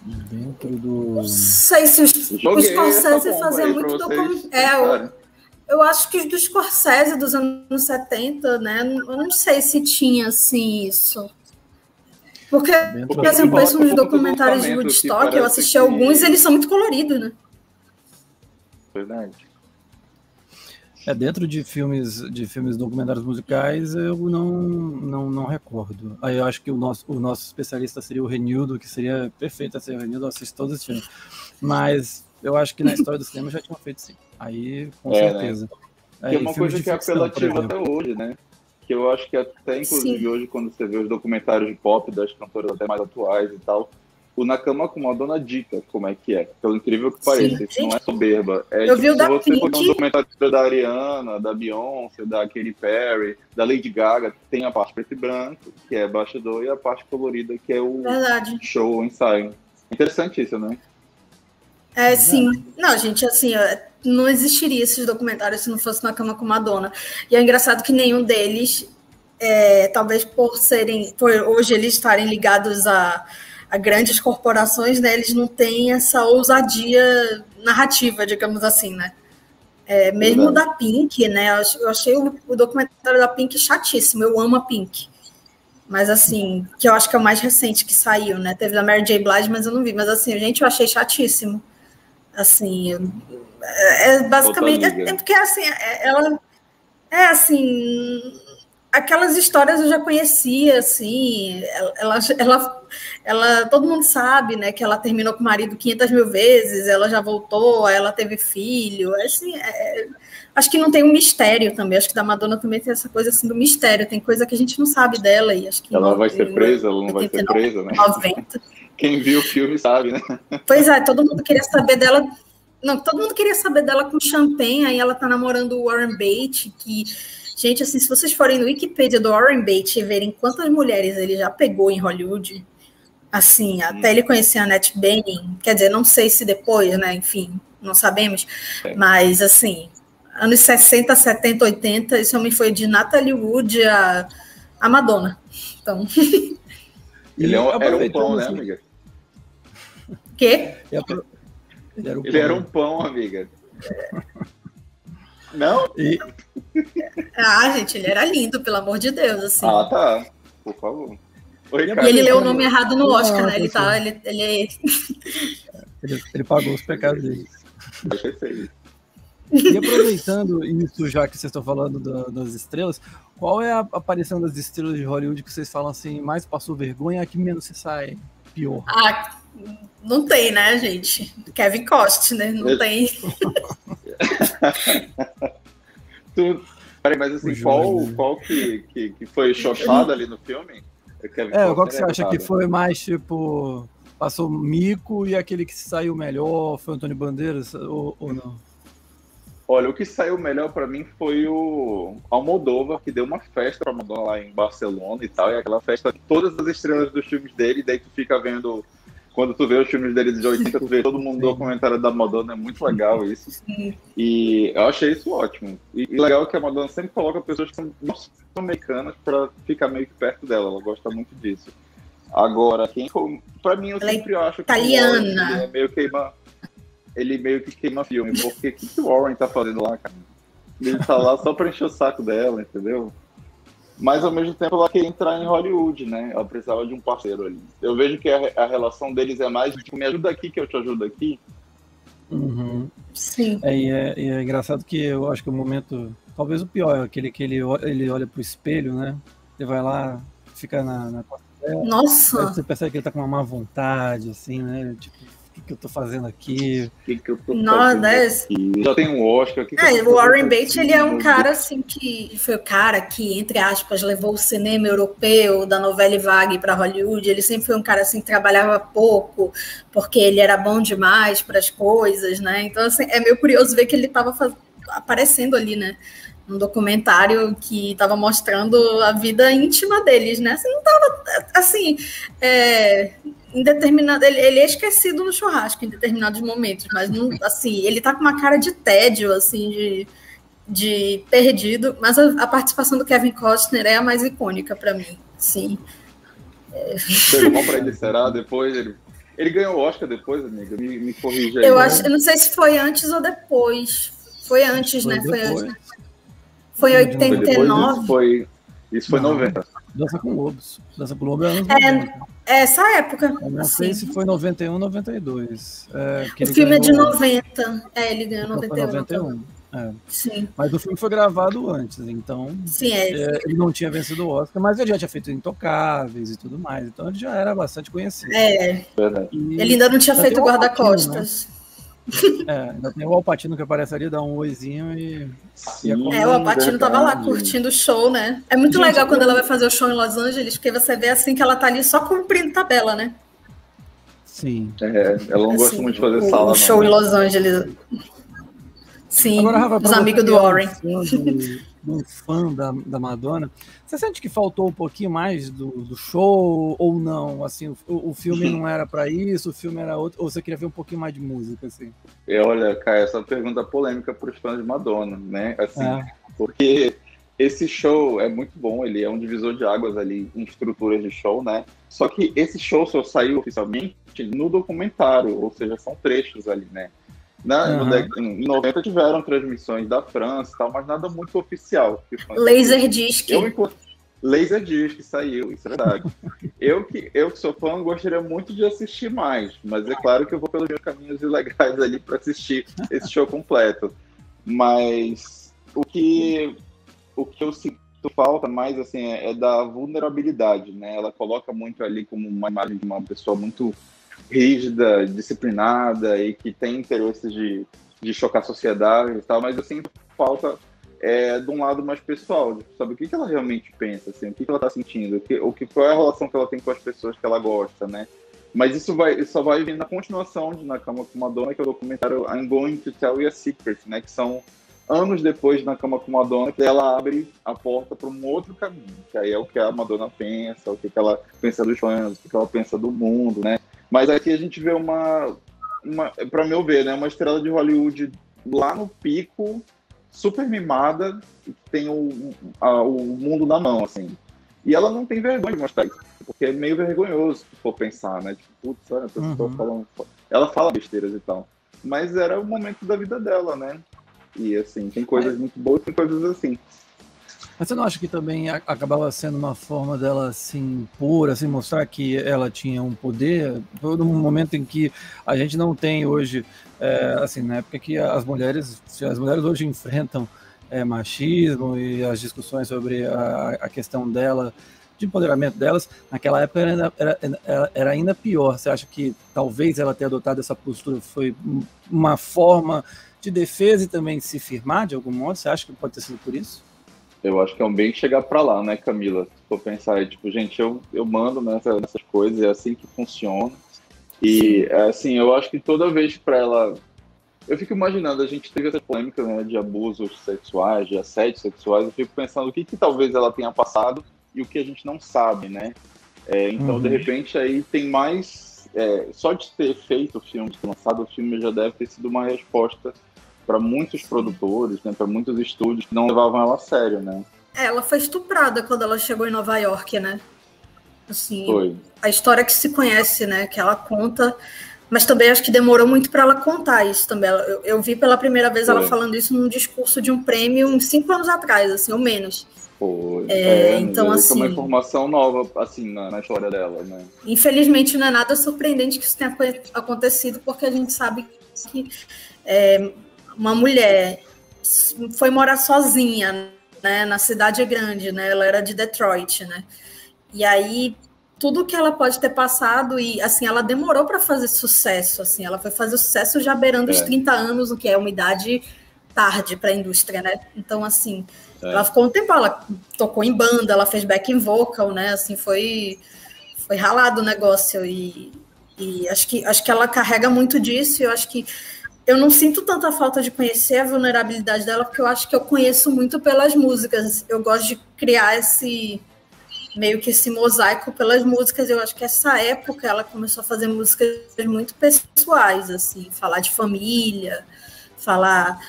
Dentro do... Não sei se o Scorsese fazia muito documentário. Eu acho que os do Scorsese dos anos 70, né? Eu não sei se tinha assim isso. Porque por exemplo, penso nos documentários de Woodstock, eu assisti alguns e eles são muito coloridos, né? Verdade. Dentro de filmes documentários musicais, eu não recordo. Aí eu acho que o nosso especialista seria o Renildo, que seria perfeito assim, o Renildo assiste todos os filmes. Mas eu acho que na história do cinema já tinham feito sim. Aí, com certeza. Né? Que é uma coisa que é apelativa até hoje, né? Que eu acho que até, inclusive, hoje, quando você vê os documentários de pop das cantoras até mais atuais e tal, o Na Cama com Madonna dita como é que é. Pelo incrível que pareça, isso não é soberba. Eu vi o da Pink. Se você for um Pink. documentário da Ariana, da Beyoncé, da Katy Perry, da Lady Gaga, que tem a parte preto e branco, que é bastidor, e a parte colorida, que é o show, o ensaio. Interessante isso, né? Sim. Não, gente, assim, não existiria esses documentários se não fosse Na Cama com Madonna. E é engraçado que nenhum deles, talvez por hoje eles estarem ligados a grandes corporações, né, eles não têm essa ousadia narrativa, digamos assim, né? Mesmo o da Pink, né? Eu achei o documentário da Pink chatíssimo. Eu amo a Pink. Mas, assim, que eu acho que é o mais recente que saiu, né? Teve da Mary J. Blige, mas eu não vi. Mas, assim, gente, eu achei chatíssimo. Assim, basicamente... porque, assim, ela... assim... aquelas histórias eu já conhecia, assim, ela, todo mundo sabe, né, que ela terminou com o marido 500 mil vezes, ela já voltou, ela teve filho, assim, acho que não tem um mistério também, acho que da Madonna também tem essa coisa, assim, do mistério, tem coisa que a gente não sabe dela, e acho que... Ela vai ser presa, ela não vai ser presa, né? 90. Quem viu o filme sabe, né? Pois é, todo mundo queria saber dela... Não, todo mundo queria saber dela com champanhe, aí ela tá namorando o Warren Beatty, que... Gente, assim, se vocês forem no Wikipedia do Warren Beatty e verem quantas mulheres ele já pegou em Hollywood, assim, até ele conhecer a Annette Bening, quer dizer, não sei se depois, né, enfim, não sabemos, mas, assim, anos 60, 70, 80, esse homem foi de Natalie Wood a Madonna. Então... Ele era um pão, né, amiga? Quê? Ele era um pão, amiga. Não? Gente, ele era lindo, pelo amor de Deus, assim. Ah, tá. Por favor. Oi, e ele leu o nome errado no Oscar, né? Ele pagou os pecados dele. Deixa eu ser. E aproveitando isso, já que vocês estão falando das estrelas, qual é a aparição das estrelas de Hollywood que vocês falam assim, mais passou vergonha, a que menos se sai pior? Não tem, né, gente? Kevin Costner, né? Não tem. Peraí, mas assim, qual que foi chocado ali no filme? Qual que você acha que foi mais, tipo, passou mico e aquele que saiu melhor foi o Antônio Bandeiras ou não? Olha, o que saiu melhor pra mim foi o Almodóvar, que deu uma festa pra Madonna lá em Barcelona e tal, e aquela festa, todas as estrelas dos filmes dele, daí tu fica vendo, quando tu vê os filmes dele de 80, tu vê todo mundo no documentário da Madonna, é muito legal isso. Sim. E eu achei isso ótimo. E legal que a Madonna sempre coloca pessoas que não são americanas pra ficar meio que perto dela, ela gosta muito disso. Agora, pra mim, eu sempre acho que italiana. Ele meio que queima filme, porque o que o Warren tá fazendo lá, cara? Ele tá lá só pra encher o saco dela, entendeu? Mas ao mesmo tempo ela quer entrar em Hollywood, né? Ela precisava de um parceiro ali. Eu vejo que a relação deles é mais tipo, me ajuda aqui que eu te ajudo aqui. Uhum. Sim. E é engraçado que eu acho que o momento, talvez o pior, é aquele que ele olha pro espelho, né? Ele vai lá, fica na costa dela. Nossa! Você percebe que ele tá com uma má vontade, assim, né? Tipo, o que eu tô fazendo aqui? O que eu tô fazendo aqui? Já tem um Oscar. O Warren Beatty, ele é um cara, assim, que foi o cara que, entre aspas, levou o cinema europeu da novela vague para Hollywood. Ele sempre foi um cara, assim, que trabalhava pouco, porque ele era bom demais para as coisas, né? Então, assim, é meio curioso ver que ele estava aparecendo ali, né? Um documentário que estava mostrando a vida íntima deles, né? Assim, não estava, assim... em determinado, ele é esquecido no churrasco em determinados momentos, mas não, assim, ele tá com uma cara de tédio, assim, de perdido, mas a participação do Kevin Costner é a mais icônica para mim, sim. Foi bom para ele, será? Depois ele ganhou o Oscar depois, amiga, me corrija aí. Eu não sei se foi antes ou depois. Foi antes, né? Foi antes. Foi em 89. Isso foi 90. Dança com Lobos. Dança com Lobos é anos 90. Essa época. Eu não sei se foi 91 ou 92. O filme é de 90. Ele ganhou 91. 91. Sim. Mas o filme foi gravado antes, então sim, ele não tinha vencido o Oscar, mas ele já tinha feito Intocáveis e tudo mais, então ele já era bastante conhecido. Ele ainda não tinha feito Guarda-Costas. Né? Ainda tem o Al Pacino que aparece ali, dá um oizinho e o Al Pacino tava lá curtindo o show, né? É muito legal quando ela vai fazer o show em Los Angeles, porque você vê assim que ela tá ali só cumprindo tabela, né? Sim. Ela não gosta muito de fazer sala. O show em Los Angeles. Sim, agora, Rafa, os amigos do Warren. Um fã da Madonna, você sente que faltou um pouquinho mais do show ou não? Assim, o filme não era para isso, o filme era outro, ou você queria ver um pouquinho mais de música? Assim? Olha, Caio, essa pergunta polêmica para os fãs de Madonna, né? Assim, porque esse show é muito bom, ele é um divisor de águas ali em estruturas de show, né? Só que esse show só saiu oficialmente no documentário, ou seja, são trechos ali, né? Em 90 tiveram transmissões da França e tal, mas nada muito oficial. Laserdisc. Laserdisc saiu, isso é verdade. eu que sou fã, gostaria muito de assistir mais, mas é claro que eu vou pelos meus caminhos ilegais ali para assistir esse show completo. Mas o que eu falta mais, assim, é da vulnerabilidade, né? Ela coloca muito ali como uma imagem de uma pessoa muito rígida, disciplinada e que tem interesses de chocar a sociedade e tal, mas eu sinto falta de um lado mais pessoal, de saber o que ela realmente pensa, assim, o que ela está sentindo, qual é a relação que ela tem com as pessoas que ela gosta, né? Mas isso só vai vir na continuação de Na Cama com Madonna, que é o documentário I'm Going to Tell You a Secret, né? Que são anos depois de Na Cama com Madonna, que ela abre a porta para um outro caminho, que aí é o que a Madonna pensa, o que ela pensa dos fãs, o que ela pensa do mundo, né? Mas aqui a gente vê para meu ver, né, uma estrela de Hollywood lá no pico, super mimada, que tem o mundo na mão, assim. E ela não tem vergonha de mostrar isso, porque é meio vergonhoso, se for pensar, né? Tipo, putz, olha, a pessoa falando... Ela fala besteiras e tal. Mas era o momento da vida dela, né? E, assim, tem coisas muito boas e tem coisas assim. Mas você não acha que também acabava sendo uma forma dela, assim, pura, assim, mostrar que ela tinha um poder? Todo um momento em que a gente não tem hoje, assim, na época que as mulheres hoje enfrentam machismo e as discussões sobre a questão dela, de empoderamento delas, naquela época era ainda pior. Você acha que talvez ela ter adotado essa postura foi uma forma de defesa e também de se firmar de algum modo? Você acha que pode ter sido por isso? Eu acho que é um bem chegar pra lá, né, Camila? Se for pensar, tipo, gente, eu mando nessas coisas, é assim que funciona. E, assim, eu acho que toda vez pra ela... Eu fico imaginando, a gente teve essa polêmica, né, de abusos sexuais, de assédios sexuais, eu fico pensando o que talvez ela tenha passado e o que a gente não sabe, né? Então, de repente, aí tem mais... só de ter feito o filme, de ter lançado o filme, já deve ter sido uma resposta para muitos produtores, né, para muitos estúdios que não levavam ela a sério, né? Ela foi estuprada quando ela chegou em Nova York, né? Assim, foi. A história que se conhece, né, que ela conta, mas também acho que demorou muito para ela contar isso também. Eu vi pela primeira vez ela falando isso num discurso de um prêmio uns 5 anos atrás, assim, ou menos. Foi. Então, assim, é uma informação nova, assim, na história dela, né? Infelizmente, não é nada surpreendente que isso tenha acontecido, porque a gente sabe que uma mulher foi morar sozinha, né, na cidade grande, né? Ela era de Detroit, né? E aí tudo que ela pode ter passado e assim ela demorou para fazer sucesso, assim, ela foi fazer sucesso já beirando os 30 anos, o que é uma idade tarde para a indústria, né? Então assim, ela ficou um tempo, ela tocou em banda, ela fez backing vocal, né? Assim, foi ralado o negócio e acho que ela carrega muito disso. E eu acho que eu não sinto tanta falta de conhecer a vulnerabilidade dela, porque eu acho que eu conheço muito pelas músicas. Eu gosto de criar meio que esse mosaico pelas músicas. Eu acho que essa época ela começou a fazer músicas muito pessoais, assim, falar de família, falar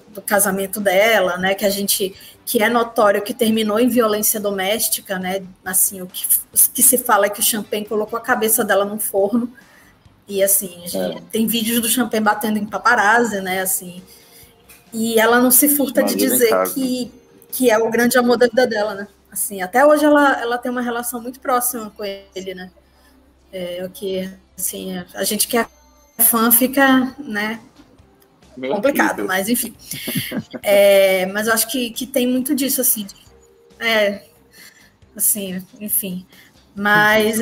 do casamento dela, né, que é notório que terminou em violência doméstica, né, assim, o que se fala é que o Champagne colocou a cabeça dela num forno. E, assim, tem vídeos do Champagne batendo em paparazzi, né, assim, e ela não se furta de dizer que é o grande amor da vida dela, né, assim, até hoje ela tem uma relação muito próxima com ele, né, o que, assim, a gente que é fã fica, né, complicado, mas enfim, mas eu acho que tem muito disso, assim, assim, enfim, mas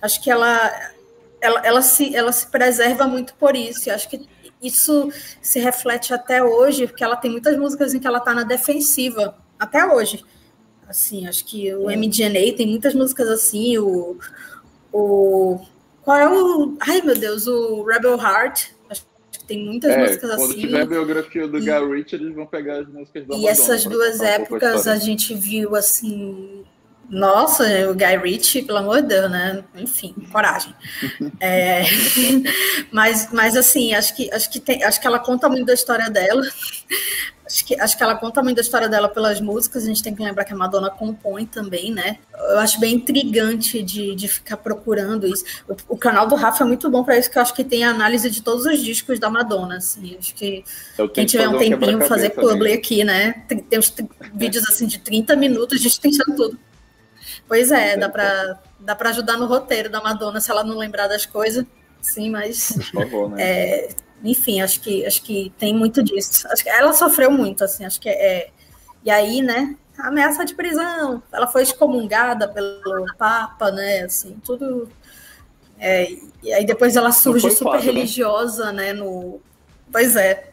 acho que ela se preserva muito por isso. Eu acho que isso se reflete até hoje, porque ela tem muitas músicas em que ela está na defensiva, até hoje. Assim, acho que o MDNA tem muitas músicas assim, qual é o... Ai, meu Deus, o Rebel Heart, acho que tem muitas músicas assim. Quando tiver a biografia do Guy Ritchie, eles vão pegar as músicas da Madonna. E essas duas épocas a gente viu, assim... Nossa, o Guy Ritchie, pelo amor de Deus, né? Enfim, coragem. Mas assim, acho que ela conta muito da história dela. Acho que ela conta muito da história dela pelas músicas. A gente tem que lembrar que a Madonna compõe também, né? Eu acho bem intrigante de ficar procurando isso. O canal do Rafa é muito bom para isso, que eu acho que tem a análise de todos os discos da Madonna, assim. Acho que quem tiver um tempinho fazer publi aqui, né? Tem uns vídeos assim de 30 minutos destrinchando tudo. Pois dá para ajudar no roteiro da Madonna, se ela não lembrar das coisas, sim, mas... Por favor, né? Enfim, acho que tem muito disso. Acho que ela sofreu muito, assim, acho que E aí, né, ameaça de prisão, ela foi excomungada pelo Papa, né, assim, tudo... e aí depois ela surge super religiosa, né, Pois é,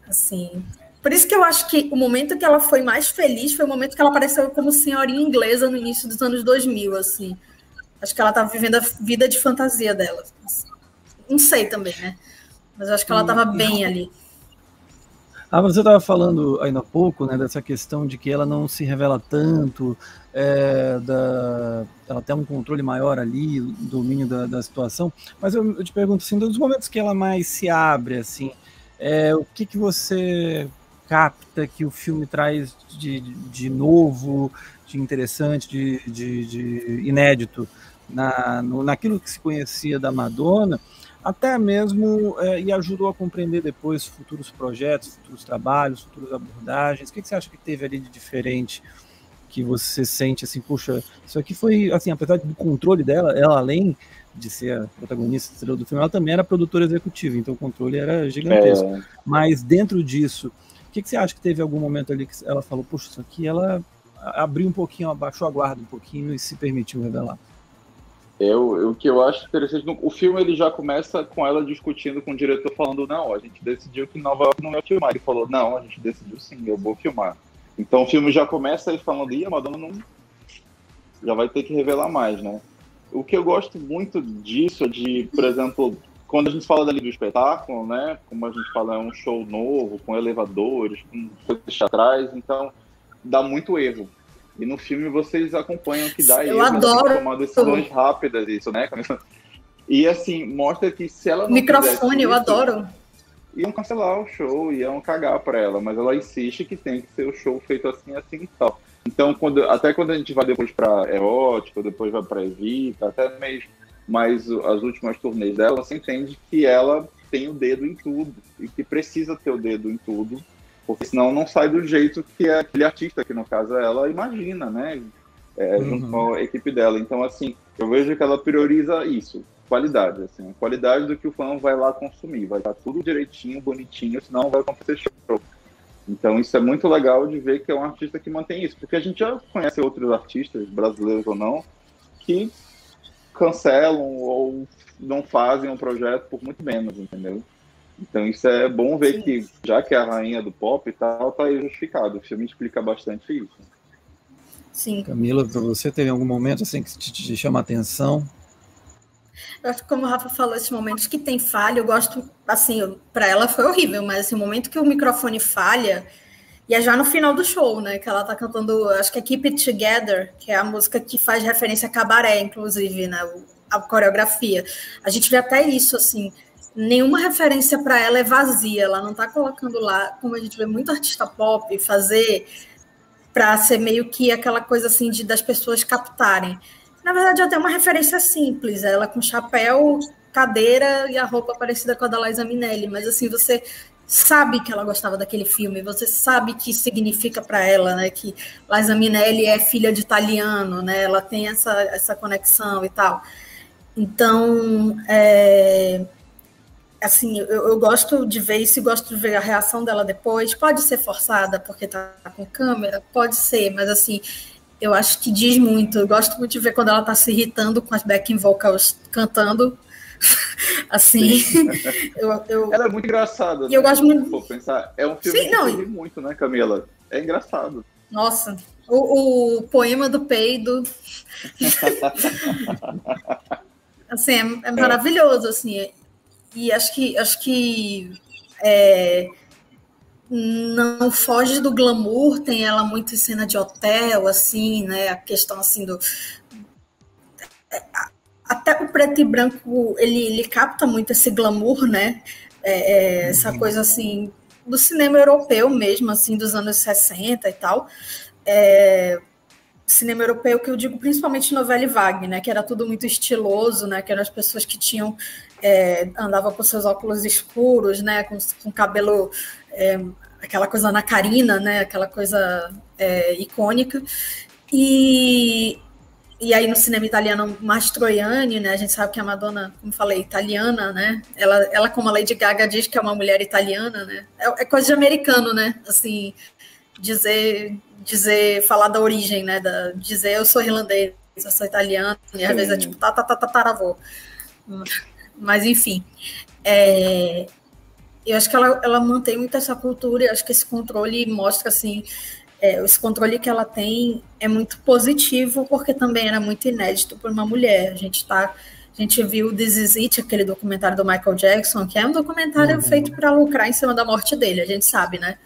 assim... Por isso que eu acho que o momento que ela foi mais feliz foi o momento que ela apareceu como senhorinha inglesa no início dos anos 2000, assim. Acho que ela estava vivendo a vida de fantasia dela. Não sei também, né? Mas eu acho que ela estava bem ali. Você estava falando ainda há pouco, né, dessa questão de que ela não se revela tanto, ela tem um controle maior ali, domínio da situação, mas eu te pergunto, assim, dos momentos que ela mais se abre, assim, o que você capta que o filme traz de novo, de interessante, de inédito naquilo que se conhecia da Madonna, até mesmo e ajudou a compreender depois futuros projetos, futuros trabalhos, futuras abordagens. O que você acha que teve ali de diferente que você sente assim, puxa, isso aqui foi, assim, apesar do controle dela, ela além de ser a protagonista estrela do filme, ela também era produtora executiva, então o controle era gigantesco. Mas dentro disso, o que você acha que teve algum momento ali que ela falou, puxa, isso aqui ela abriu um pouquinho, abaixou a guarda um pouquinho e se permitiu revelar? O que eu acho interessante, o filme ele já começa com ela discutindo com o diretor, falando, não, a gente decidiu que Nova York não ia filmar. Ele falou, não, a gente decidiu sim, eu vou filmar. Então o filme já começa aí falando, a Madonna não... já vai ter que revelar mais, né? O que eu gosto muito disso é de, por exemplo, quando a gente fala dali do espetáculo, né? Como a gente fala, é um show novo, com elevadores, com coisas atrás, então dá muito erro. E no filme vocês acompanham que dá eu adoro tomar decisões rápidas, isso, né? E assim, mostra que se ela não microfone, eu adoro. Iam cancelar o show, iam cagar pra ela, mas ela insiste que tem que ser o show feito assim, assim e tal. Então, até quando a gente vai depois pra Erótica, depois vai pra Evita, até mesmo mais as últimas turnês dela, você entende que ela tem o dedo em tudo, e que precisa ter o dedo em tudo, porque senão não sai do jeito que aquele artista, que no caso é ela, imagina, né? Junto com a equipe dela. Então, assim, eu vejo que ela prioriza isso, qualidade, assim, a qualidade do que o fã vai lá consumir, vai estar tudo direitinho, bonitinho, senão não vai acontecer show. Então, isso é muito legal de ver que é um artista que mantém isso, porque a gente já conhece outros artistas, brasileiros ou não, que cancelam ou não fazem um projeto por muito menos, entendeu? Então isso é bom ver. Sim. Que, já que é a rainha do pop e tal, tá aí justificado. O filme explica bastante isso. Sim. Camila, para você, teve algum momento assim que te chama a atenção? Eu acho que, como o Rafa falou, esses momentos que tem falha, eu gosto, assim, para ela foi horrível, mas assim, o momento que o microfone falha, e é já no final do show, né, que ela tá cantando, acho que é Keep It Together, que é a música que faz referência a cabaré, inclusive, né, a coreografia. A gente vê até isso, assim, nenhuma referência para ela é vazia, ela não tá colocando lá, como a gente vê muito artista pop fazer, para ser meio que aquela coisa assim das pessoas captarem. Na verdade, até uma referência simples, ela com chapéu, cadeira e a roupa parecida com a da Liza Minnelli, mas assim, você sabe que ela gostava daquele filme, você sabe que significa para ela, né, que Liza Minnelli é filha de italiano, né, ela tem essa conexão e tal. Então, assim, eu gosto de ver isso e gosto de ver a reação dela depois. Pode ser forçada porque tá com câmera, pode ser, mas assim, eu acho que diz muito. Eu gosto muito de ver quando ela tá se irritando com as backing vocals cantando. Assim, ela é muito engraçada. E eu gosto muito. Vou pensar, é um filme que ri muito, né, Camila? É engraçado. Nossa, o poema do peido. Assim, é maravilhoso, assim. E acho que não foge do glamour, tem ela muito em cena de hotel, assim, né? A questão assim do. Até o preto e branco ele capta muito esse glamour, né? Essa coisa assim do cinema europeu mesmo, assim, dos anos 60 e tal. Cinema europeu que eu digo principalmente novela e Vague, né? Que era tudo muito estiloso, né? Que eram as pessoas que tinham andavam com seus óculos escuros, né? Com cabelo aquela coisa nacarina, né? Aquela coisa icônica. E aí no cinema italiano, Mastroianni, né? A gente sabe que a Madonna, como falei, italiana, né? Ela como a Lady Gaga diz que é uma mulher italiana, né? É coisa de americano, né? Assim, falar da origem, né? Dizer eu sou irlandês, eu sou italiano, e às vezes é tipo tataravô. Mas enfim, eu acho que ela mantém muito essa cultura, e acho que esse controle mostra assim, esse controle que ela tem é muito positivo, porque também era muito inédito para uma mulher. A gente viu This Is It, aquele documentário do Michael Jackson, que é um documentário feito para lucrar em cima da morte dele, a gente sabe, né?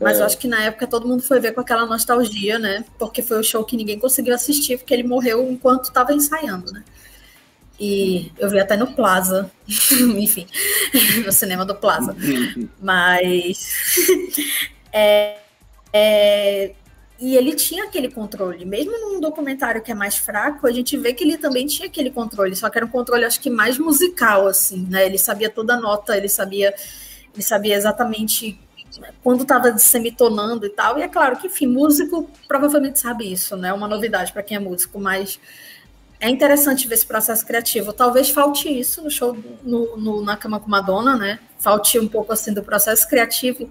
Mas eu acho que na época todo mundo foi ver com aquela nostalgia, né? Porque foi o show que ninguém conseguiu assistir, porque ele morreu enquanto estava ensaiando, né? E eu vi até no Plaza, enfim, no cinema do Plaza. Mas... E ele tinha aquele controle. Mesmo num documentário que é mais fraco, a gente vê que ele também tinha aquele controle, só que era um controle, acho que mais musical, assim, né? Ele sabia toda a nota, ele sabia exatamente quando estava semitonando e tal. E é claro que, enfim, músico provavelmente sabe isso, né? É uma novidade para quem é músico, mas é interessante ver esse processo criativo. Talvez falte isso no show Na Cama com Madonna, né? Falte um pouco assim do processo criativo,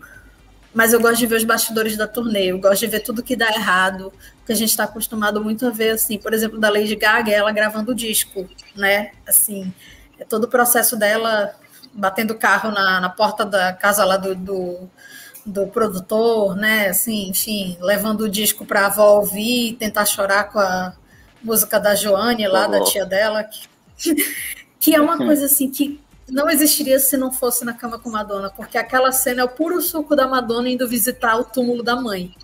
mas eu gosto de ver os bastidores da turnê, eu gosto de ver tudo que dá errado, que a gente está acostumado muito a ver, assim, por exemplo, da Lady Gaga, ela gravando o disco, né? Assim, todo o processo dela batendo carro na porta da casa lá do produtor, né? Assim, enfim, levando o disco para a avó ouvir e tentar chorar com a música da Joanne lá, da tia dela, que é uma coisa assim que não existiria se não fosse Na Cama com Madonna, porque aquela cena é o puro suco da Madonna indo visitar o túmulo da mãe.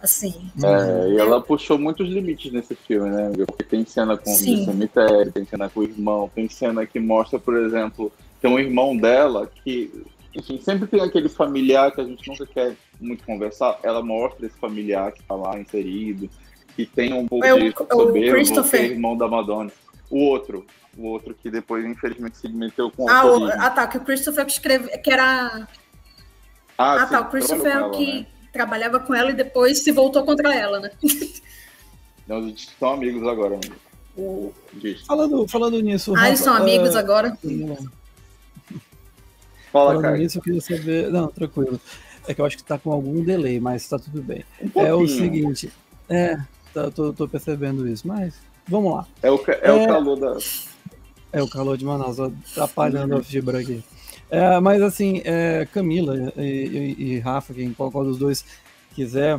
Assim. E ela puxou muitos limites nesse filme, né? Porque tem cena com o cemitério, tem cena com o irmão, tem cena que mostra, por exemplo, tem um irmão dela que, enfim, sempre tem aquele familiar que a gente nunca quer muito conversar. Ela mostra esse familiar que está lá inserido, que tem um pouco de soberbo, que é irmão da Madonna. O outro que depois, infelizmente, se meteu com que o Christopher escreveu, que era... o Christopher é o que trabalhava com ela e depois se voltou contra ela, né? Não, eles são amigos agora. Falando nisso... eles são amigos agora? Fala, Caio. Nisso, eu queria saber... Não, tranquilo. É que eu acho que tá com algum delay, mas tá tudo bem. É o seguinte... tô percebendo isso, mas vamos lá. É o calor da... É o calor de Manaus, atrapalhando a fibra aqui. Mas assim, Camila e Rafa, qual dos dois quiser,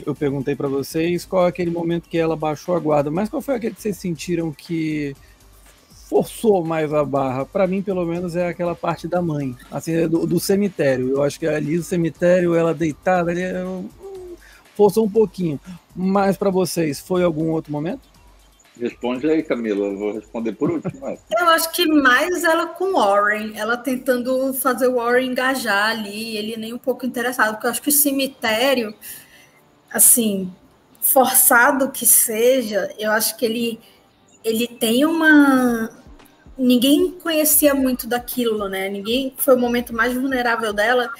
eu perguntei para vocês qual é aquele momento que ela baixou a guarda, mas qual foi aquele que vocês sentiram que forçou mais a barra? Para mim, pelo menos, é aquela parte da mãe, assim, do cemitério. Eu acho que ali no cemitério, ela deitada ali, forçou um pouquinho. Mas para vocês, foi algum outro momento? Responde aí, Camila. Eu vou responder por último. Eu acho que mais ela com Warren, ela tentando fazer o Warren engajar ali, ele nem um pouco interessado, porque eu acho que o cemitério, assim, forçado que seja, eu acho que ele tem uma... Ninguém conhecia muito daquilo, né? Foi o momento mais vulnerável dela,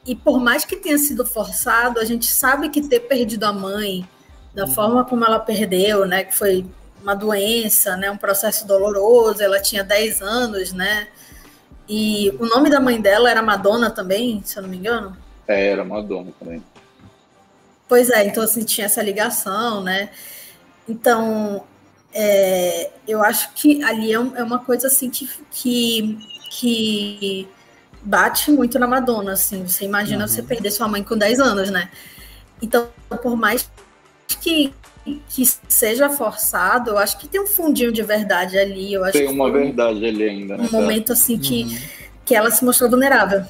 e por mais que tenha sido forçado, a gente sabe que ter perdido a mãe, da forma como ela perdeu, né? Que foi uma doença, né, um processo doloroso, ela tinha 10 anos, né, e o nome da mãe dela era Madonna também, se eu não me engano. Era Madonna também. Pois então assim, tinha essa ligação, né, então eu acho que ali é uma coisa assim que bate muito na Madonna, assim, você imagina você perder sua mãe com 10 anos, né, então por mais que seja forçado, eu acho que tem um fundinho de verdade ali. Eu acho tem que uma verdade ali ainda, né? Um momento assim que ela se mostrou vulnerável.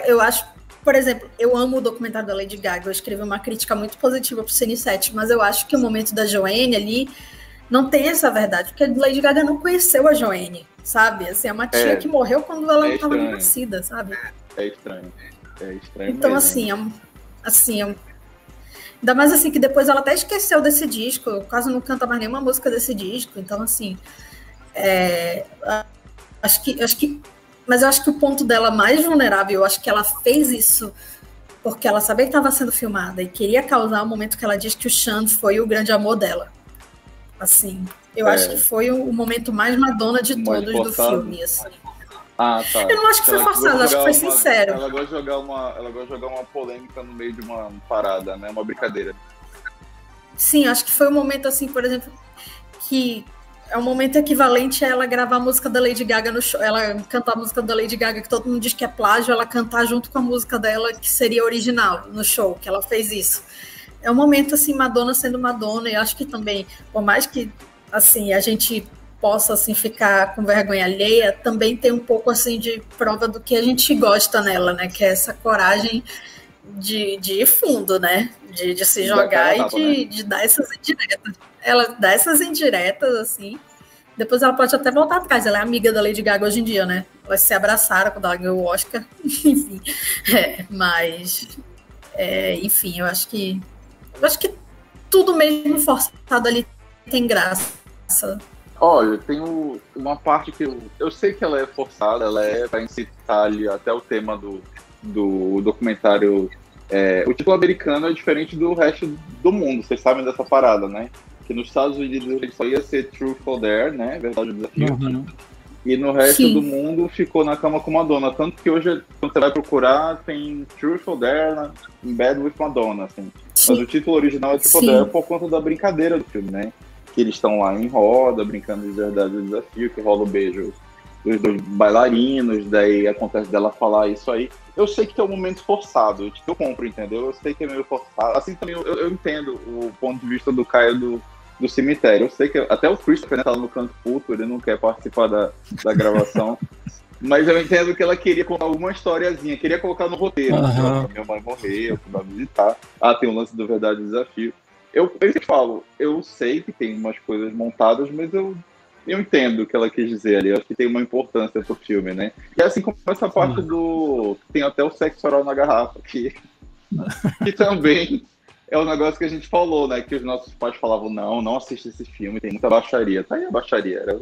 Eu acho, por exemplo, eu amo o documentário da Lady Gaga, eu escrevi uma crítica muito positiva pro Cine 7, mas eu acho que o momento da Joanne ali não tem essa verdade, porque a Lady Gaga não conheceu a Joanne, sabe? Assim, é uma tia que morreu quando ela não estava nem nascida, sabe? É estranho. Então, mesmo. Ainda mais assim, que depois ela até esqueceu desse disco, quase não canta mais nenhuma música desse disco, então assim, mas eu acho que o ponto dela mais vulnerável, eu acho que ela fez isso porque ela sabia que estava sendo filmada e queria causar o momento que ela diz que o Sean foi o grande amor dela. Assim, eu acho que foi o momento mais Madonna de todos do filme, assim. Ah, tá. Eu não acho que foi forçado, acho que foi sincero. Ela gosta de jogar uma polêmica no meio de uma parada, né? Uma brincadeira. Sim, acho que foi um momento assim, por exemplo, que é um momento equivalente a ela gravar a música da Lady Gaga no show. Ela cantar a música da Lady Gaga, que todo mundo diz que é plágio, ela cantar junto com a música dela, que seria original no show, que ela fez isso. É um momento, assim, Madonna sendo Madonna, e acho que também, por mais que, assim, a gente possa, assim, ficar com vergonha alheia, também tem um pouco, assim, de prova do que a gente gosta nela, né? Que é essa coragem de ir fundo, né? De se jogar e de dar essas indiretas. Ela dá essas indiretas, assim. Depois ela pode até voltar atrás. Ela é amiga da Lady Gaga hoje em dia, né? Elas se abraçaram quando ela ganhou o Oscar. Enfim. Enfim, eu acho que tudo mesmo forçado ali tem graça. Olha, tem uma parte que eu sei que ela é forçada, ela é para incitar ali até o tema do documentário. O título americano é diferente do resto do mundo, vocês sabem dessa parada, né? Que nos Estados Unidos ele só ia ser Truth or Dare, né? Verdade ou desafio. Uhum. E no resto do mundo ficou Na Cama com Madonna. Tanto que hoje, quando você vai procurar, tem Truth or Dare in Bed with Madonna, assim. Mas o título original é Truth or Dare por conta da brincadeira do filme, né? Que eles estão lá em roda, brincando de Verdade ou Desafio, que rola o beijo dos dois bailarinos, daí acontece dela falar isso aí. Eu sei que é um momento forçado, eu compro, entendeu? Eu sei que é meio forçado. Assim também eu entendo o ponto de vista do Caio do cemitério. Eu sei que até o Christopher, né, tá lá no canto puto, ele não quer participar da gravação. Mas eu entendo que ela queria contar alguma historiazinha, queria colocar no roteiro. Uhum. Minha mãe morreu, eu fui lá visitar. Tem o lance do Verdade e Desafio. Eu sempre falo, eu sei que tem umas coisas montadas, mas eu entendo o que ela quis dizer ali. Eu acho que tem uma importância pro filme, né? E assim como essa parte tem até o sexo oral na garrafa, que também é um negócio que a gente falou, né? Que os nossos pais falavam, não assista esse filme, tem muita baixaria. Tá aí a baixaria, era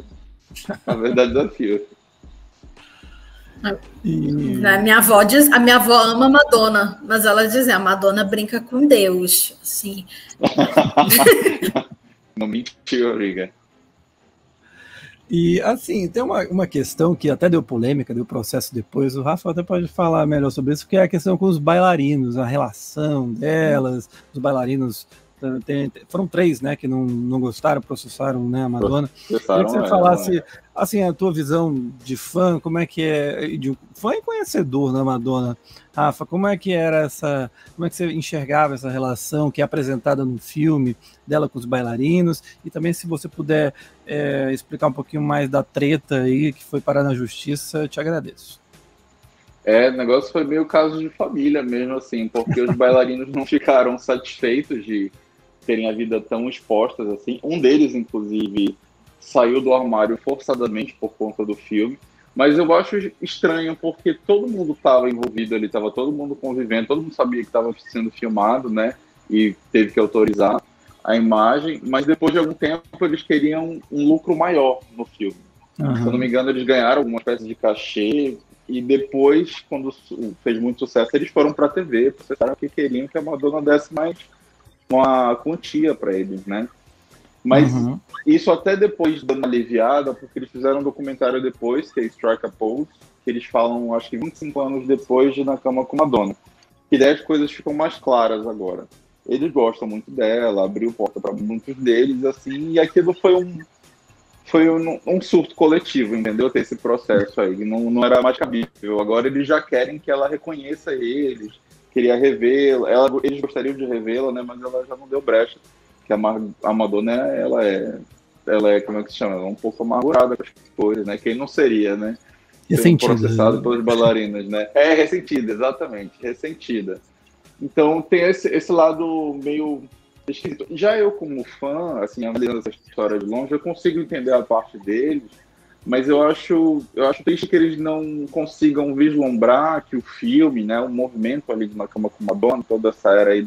na verdade desafio. A minha avó ama Madonna, mas ela diz, a Madonna brinca com Deus, assim. Não mentiu, amiga. E, assim, tem uma questão que até deu polêmica, deu processo depois, o Rafa até pode falar melhor sobre isso, que é a questão com os bailarinos, a relação delas, os bailarinos, foram 3, né, que não gostaram, processaram, né, a Madonna. Queria que você falasse, assim, a tua visão de fã, como é que é, de fã e conhecedor da Madonna, Rafa, como é que era como é que você enxergava essa relação que é apresentada no filme dela com os bailarinos, e também se você puder explicar um pouquinho mais da treta aí que foi parar na justiça, eu te agradeço. O negócio foi meio caso de família mesmo, assim, porque os bailarinos não ficaram satisfeitos de terem a vida tão expostas assim. Um deles, inclusive, saiu do armário forçadamente por conta do filme. Mas eu acho estranho porque todo mundo estava envolvido ali, estava todo mundo convivendo, todo mundo sabia que estava sendo filmado, né? E teve que autorizar a imagem, mas depois de algum tempo eles queriam um lucro maior no filme. Uhum. Se eu não me engano, eles ganharam alguma espécie de cachê e depois, quando fez muito sucesso, eles foram para a TV, processaram que queriam que a Madonna desse mais uma quantia para eles, né? Mas isso até depois dando uma aliviada, porque eles fizeram um documentário depois, que é Strike a Pose, que eles falam, acho que 25 anos depois de Na Cama com Madonna. Que daí as coisas ficam mais claras agora. Eles gostam muito dela, abriu porta para muitos deles, assim, e aquilo foi um surto coletivo, entendeu? Ter esse processo aí, não era mais cabível. Agora eles já querem que ela reconheça eles, queria revê-la, eles gostariam de revê-la, né? Mas ela já não deu brecha. Que a Madonna, ela é, como é que se chama? Ela é um pouco amargurada com as coisas, né? Quem não seria, né? Ressentida. Processado pelos bailarinos, né? Ressentida, exatamente, ressentida. Então tem esse lado meio esquisito. Já eu, como fã, assim, avaliando essa história de longe, eu consigo entender a parte deles, mas eu acho triste que eles não consigam vislumbrar que o filme, né? O movimento ali de Na Cama com Madonna, toda essa era aí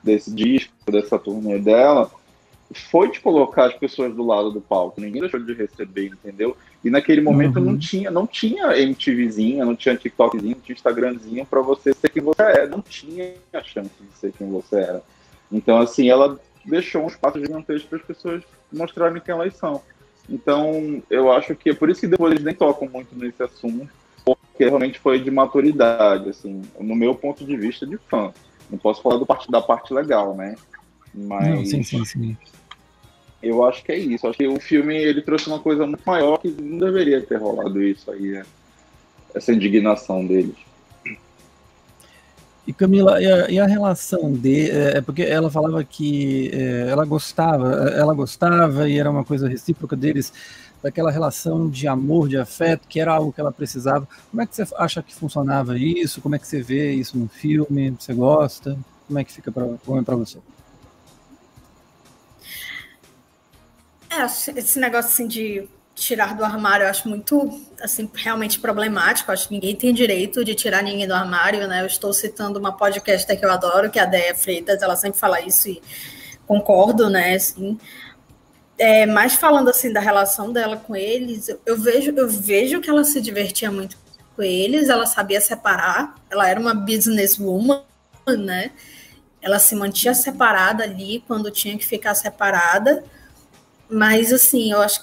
desse disco, dessa turnê dela, foi de colocar as pessoas do lado do palco. Ninguém deixou de receber, entendeu? E naquele momento não tinha MTVzinha, não tinha TikTokzinho, não tinha Instagramzinho para você ser quem você é. Não tinha a chance de ser quem você era. Então, assim, ela deixou um espaço gigantesco para as pessoas mostrarem quem elas são. Então, eu acho que é por isso que depois eles nem tocam muito nesse assunto, porque realmente foi de maturidade, assim, no meu ponto de vista de fã. Não posso falar da parte legal, né? Mas Não, sim. Eu acho que é isso. Acho que o filme ele trouxe uma coisa muito maior que não deveria ter rolado isso aí, essa indignação deles. E Camila, e a relação de, porque ela falava que ela gostava e era uma coisa recíproca deles, daquela relação de amor, de afeto, que era algo que ela precisava. Como é que você acha que funcionava isso? Como é que você vê isso no filme? Você gosta? Como é que fica para você? Esse negócio assim de tirar do armário eu acho muito, assim, realmente problemático. Acho que ninguém tem direito de tirar ninguém do armário, né? Eu estou citando uma podcaster que eu adoro, que é a Déia Freitas, ela sempre fala isso e concordo, né? Assim, mas falando assim da relação dela com eles, eu vejo que ela se divertia muito com eles, ela sabia separar, ela era uma businesswoman, né? Ela se mantinha separada ali quando tinha que ficar separada. Mas, assim, eu acho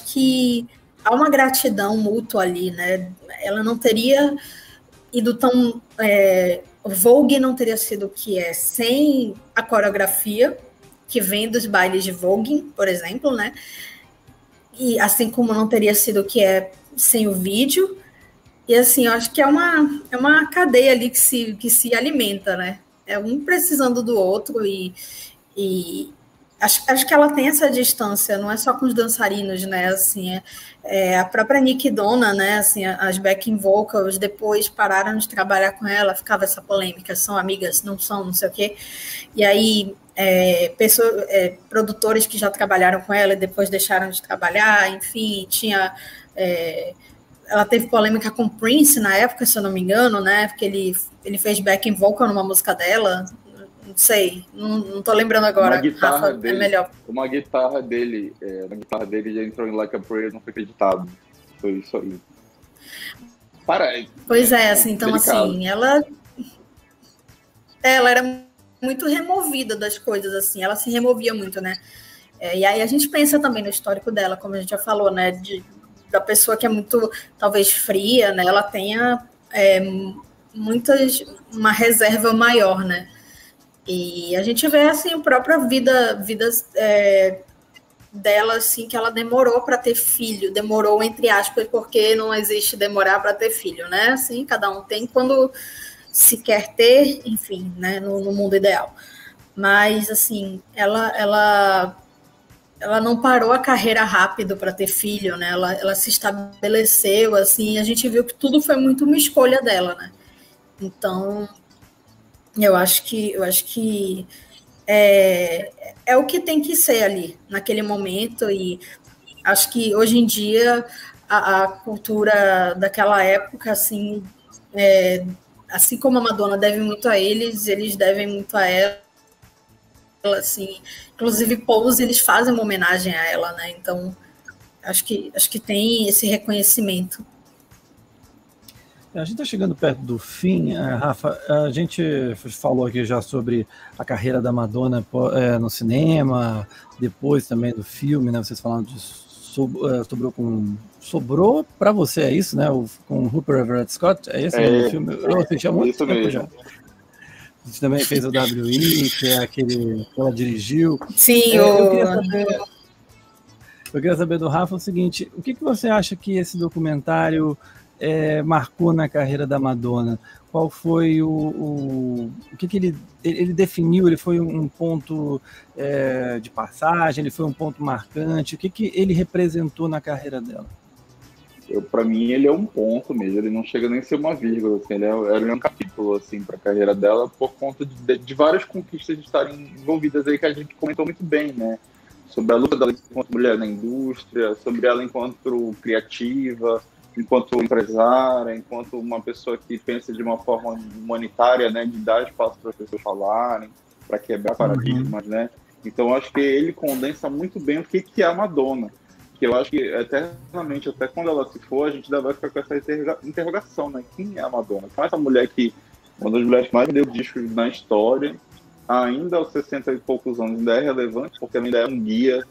que há uma gratidão mútua ali, né? Ela não teria ido tão... o Vogue não teria sido o que é sem a coreografia, que vem dos bailes de Vogue, por exemplo, né? E assim como não teria sido o que é sem o vídeo. E, assim, eu acho que é uma cadeia ali que se alimenta, né? É um precisando do outro e acho que ela tem essa distância, não é só com os dançarinos, né? Assim, a própria Nick Dona, né? Assim, as backing vocals depois pararam de trabalhar com ela, ficava essa polêmica, são amigas, não são, não sei o quê. E aí, produtores que já trabalharam com ela e depois deixaram de trabalhar, enfim, tinha... ela teve polêmica com Prince na época, se eu não me engano, né? Porque ele fez backing vocal numa música dela. Não sei, não tô lembrando agora. Rafa, dele, é melhor. Uma guitarra dele já entrou em Like a Prayer, não foi acreditado. Foi isso aí. Pois assim, então delicado. Assim, ela era muito removida das coisas, assim, ela se removia muito, né? E aí a gente pensa também no histórico dela, como a gente já falou, né? Da pessoa que é muito, talvez, fria, né? Ela tenha uma reserva maior, né? E a gente vê, assim, a própria vida dela, assim, que ela demorou para ter filho, demorou, entre aspas, porque não existe demorar para ter filho, né? Assim, cada um tem quando se quer ter, enfim, né? No mundo ideal. Mas, assim, ela não parou a carreira rápido para ter filho, né? Ela se estabeleceu, assim, e a gente viu que tudo foi muito uma escolha dela, né? Então... Eu acho que é o que tem que ser ali, naquele momento, e acho que hoje em dia a cultura daquela época, assim, assim como a Madonna deve muito a eles devem muito a ela, assim, inclusive Pose, eles fazem uma homenagem a ela, né? Então, acho que tem esse reconhecimento. A gente está chegando perto do fim, Rafa. A gente falou aqui já sobre a carreira da Madonna no cinema, depois também do filme, né? Vocês falaram de Sobrou para você, é isso, né? Com Rupert Everett Scott, é esse o filme? Eu assisti há muito tempo mesmo. Já. A gente também fez o W.I., que é aquele que ela dirigiu. Sim, eu queria saber do Rafa o seguinte: o que você acha que esse documentário marcou na carreira da Madonna? Qual foi o que ele definiu? Ele foi um ponto de passagem? Ele foi um ponto marcante? O que ele representou na carreira dela? Para mim, ele é um ponto mesmo. Ele não chega nem a ser uma vírgula. Assim, ele é um capítulo assim, para a carreira dela, por conta de várias conquistas de estarem envolvidas aí, que a gente comentou muito bem, né? Sobre a luta dela enquanto mulher na indústria, sobre ela enquanto criativa, enquanto empresária, enquanto uma pessoa que pensa de uma forma humanitária, né, de dar espaço para as pessoas falarem, para quebrar paradigmas, né? Então, acho que ele condensa muito bem o que é a Madonna, que eu acho que eternamente, até quando ela se for, a gente ainda vai ficar com essa interrogação, né? Quem é a Madonna? Qual é essa mulher que, uma das mulheres que mais deu discos na história, ainda aos 60 e poucos anos, ainda é relevante, porque ela ainda é um guia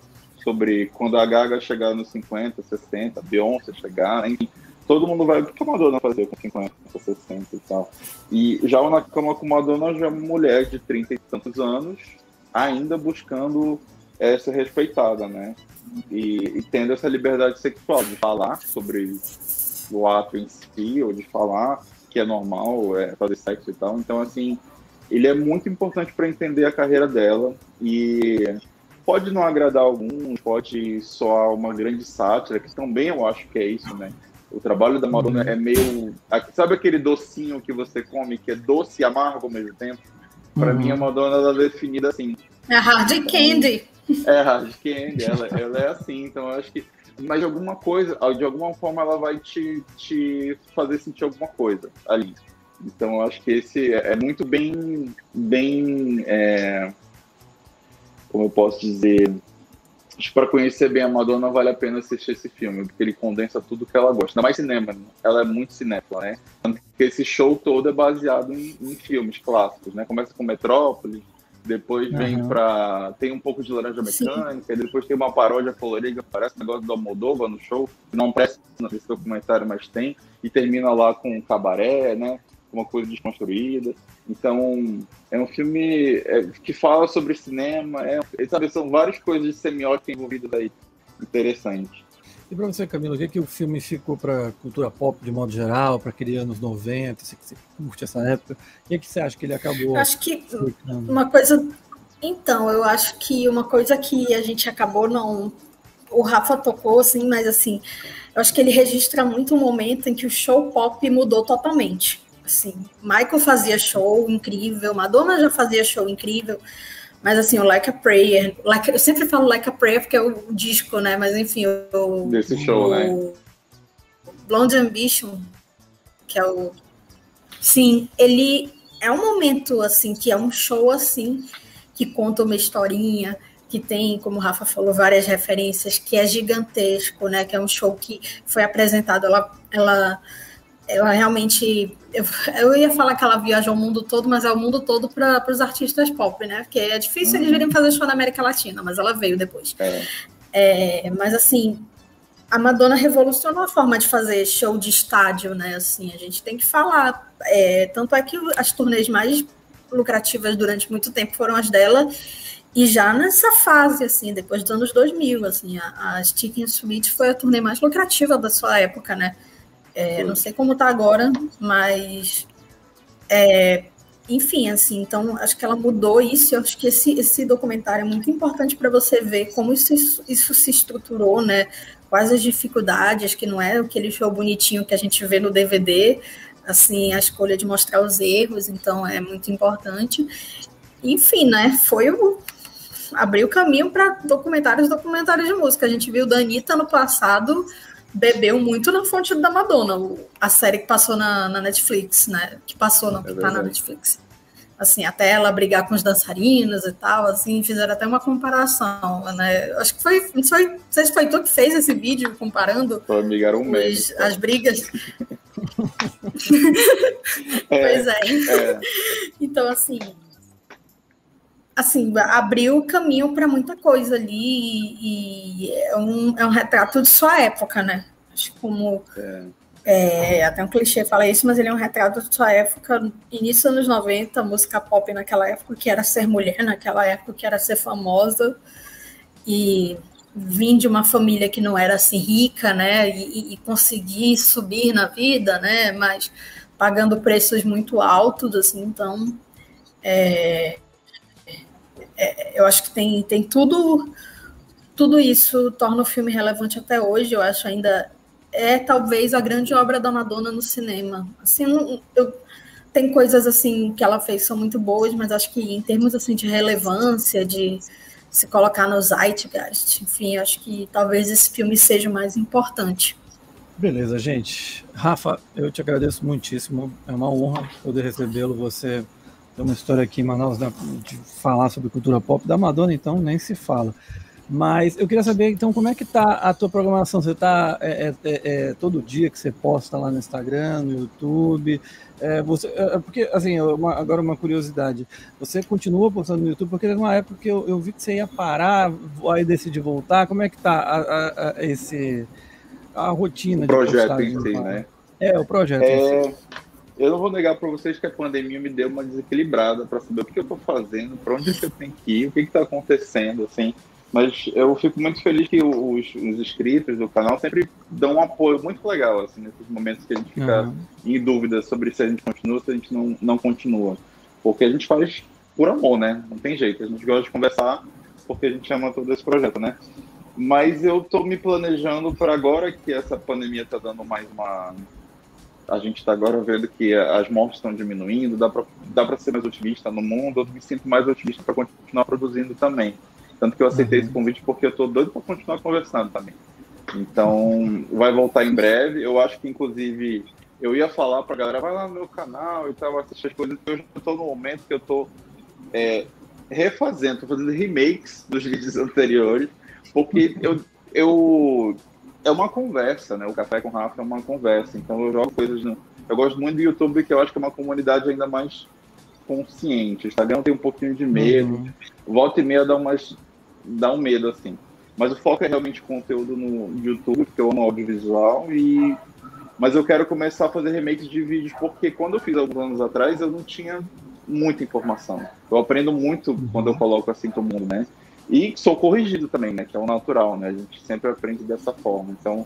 sobre quando a Gaga chegar nos 50, 60, Beyoncé chegar, enfim, todo mundo vai, o que a Madonna fazer com 50, 60 e tal? E já o Na Cama com Madonna já é uma mulher de 30 e tantos anos, ainda buscando ser respeitada, né? E tendo essa liberdade sexual de falar sobre o ato em si, ou de falar que é normal fazer sexo e tal. Então, assim, ele é muito importante para entender a carreira dela, e pode não agradar alguns, pode soar uma grande sátira, que também eu acho que é isso, né? O trabalho da Madonna é meio... Sabe aquele docinho que você come, que é doce e amargo ao mesmo tempo? Para mim, a Madonna ela é definida assim. É hard candy. É hard candy, ela é assim. Então, eu acho que... Mas de alguma coisa, de alguma forma, ela vai te fazer sentir alguma coisa ali. Então, eu acho que esse é muito bem como eu posso dizer... Acho que para conhecer bem a Madonna vale a pena assistir esse filme, porque ele condensa tudo que ela gosta. Ainda mais cinema, né? Ela é muito cinéfila, né? Tanto que esse show todo é baseado em filmes clássicos, né? Começa com Metrópolis, depois vem para... Tem um pouco de Laranja Mecânica, e depois tem uma paródia colorida, parece um negócio do Almodóvar no show, que não parece nesse documentário, mas tem, e termina lá com um cabaré, né? Uma coisa desconstruída. Então, é um filme que fala sobre cinema, sabe, são várias coisas de semiótica envolvidas aí, interessante. E para você, Camila, o que o filme ficou para cultura pop de modo geral, para aquele anos 90, você curte essa época, o que você acha que ele acabou? Acho que uma coisa... Então, eu acho que uma coisa que a gente acabou não... O Rafa tocou, assim, mas assim, eu acho que ele registra muito um momento em que o show pop mudou totalmente. Assim, Michael fazia show incrível, Madonna já fazia show incrível, mas assim, o Like a Prayer, eu sempre falo Like a Prayer porque é o disco, né? Mas enfim, desse show, né? Blonde Ambition, que é o... Sim, ele é um momento, assim, que é um show, assim, que conta uma historinha, que tem, como o Rafa falou, várias referências, que é gigantesco, né? Que é um show que foi apresentado, ela realmente... Eu ia falar que ela viajou o mundo todo, mas é o mundo todo para os artistas pop, né? Porque é difícil eles virem fazer show na América Latina, mas ela veio depois. Mas, assim, a Madonna revolucionou a forma de fazer show de estádio, né? Assim, a gente tem que falar. Tanto é que as turnês mais lucrativas durante muito tempo foram as dela, e já nessa fase, assim, depois dos anos 2000, assim, a Sticky Sweet foi a turnê mais lucrativa da sua época, né? Não sei como está agora, mas enfim, assim, então acho que ela mudou isso. Eu acho que esse documentário é muito importante para você ver como isso se estruturou, né? Quais as dificuldades, que não é aquele show bonitinho que a gente vê no DVD, assim, a escolha de mostrar os erros, então é muito importante. Enfim, né? Abriu o caminho para documentários de música. A gente viu da Anitta no passado, bebeu muito na fonte da Madonna, a série que passou na Netflix, né? Que passou, não, que tá na Netflix. Assim, até ela brigar com os dançarinos e tal, assim, fizeram até uma comparação, né? Acho que não sei se foi tu que fez esse vídeo comparando as brigas. Pois é. Então, assim, abriu o caminho para muita coisa ali, e é um retrato de sua época, né? Acho que como... até um clichê falar isso, mas ele é um retrato de sua época, início dos anos 90, música pop naquela época, que era ser mulher naquela época, que era ser famosa, e vim de uma família que não era assim rica, né? E conseguir subir na vida, né? Mas pagando preços muito altos, assim, então... eu acho que tem tudo isso torna o filme relevante até hoje. Eu acho ainda talvez a grande obra da Madonna no cinema. Assim, tem coisas assim que ela fez que são muito boas, mas acho que em termos assim de relevância, de se colocar no Zeitgeist, enfim, acho que talvez esse filme seja o mais importante. Beleza, gente. Rafa, eu te agradeço muitíssimo. É uma honra poder recebê-lo. Você tem uma história aqui em Manaus, né, de falar sobre cultura pop. Da Madonna, então, nem se fala. Mas eu queria saber, então, como é que tá a tua programação? Você tá todo dia que você posta lá no Instagram, no YouTube? Porque, assim, agora uma curiosidade. Você continua postando no YouTube? Porque numa época que eu vi que você ia parar, aí decidi voltar. Como é que tá a rotina o projeto de em si, né? O projeto em si. Eu não vou negar para vocês que a pandemia me deu uma desequilibrada para saber o que eu estou fazendo, para onde que eu tenho que ir, o que está acontecendo, assim. Mas eu fico muito feliz que os inscritos do canal sempre dão um apoio muito legal, assim, nesses momentos que a gente fica em dúvida sobre se a gente continua ou se a gente não continua. Porque a gente faz por amor, né? Não tem jeito. A gente gosta de conversar porque a gente ama todo esse projeto, né? Mas eu estou me planejando para agora que essa pandemia está dando mais uma... A gente está agora vendo que as mortes estão diminuindo, dá para ser mais otimista no mundo, eu me sinto mais otimista para continuar produzindo também. Tanto que eu aceitei esse convite porque eu estou doido para continuar conversando também. Então, vai voltar em breve. Eu acho que, inclusive, eu ia falar para a galera, vai lá no meu canal e tal, assistir as coisas, porque eu já estou no momento que eu estou refazendo, estou fazendo remakes dos vídeos anteriores, porque é uma conversa, né? O Café com Rafa é uma conversa. Então, eu jogo coisas... Eu gosto muito do YouTube, que eu acho que é uma comunidade ainda mais consciente. O Instagram tem um pouquinho de medo. Volta e meia dá um medo, assim. Mas o foco é realmente conteúdo no YouTube, porque eu amo audiovisual. Mas eu quero começar a fazer remakes de vídeos, porque quando eu fiz alguns anos atrás, eu não tinha muita informação. Eu aprendo muito quando eu coloco assim todo mundo, né? E sou corrigido também, né? Que é o natural, né? A gente sempre aprende dessa forma. Então,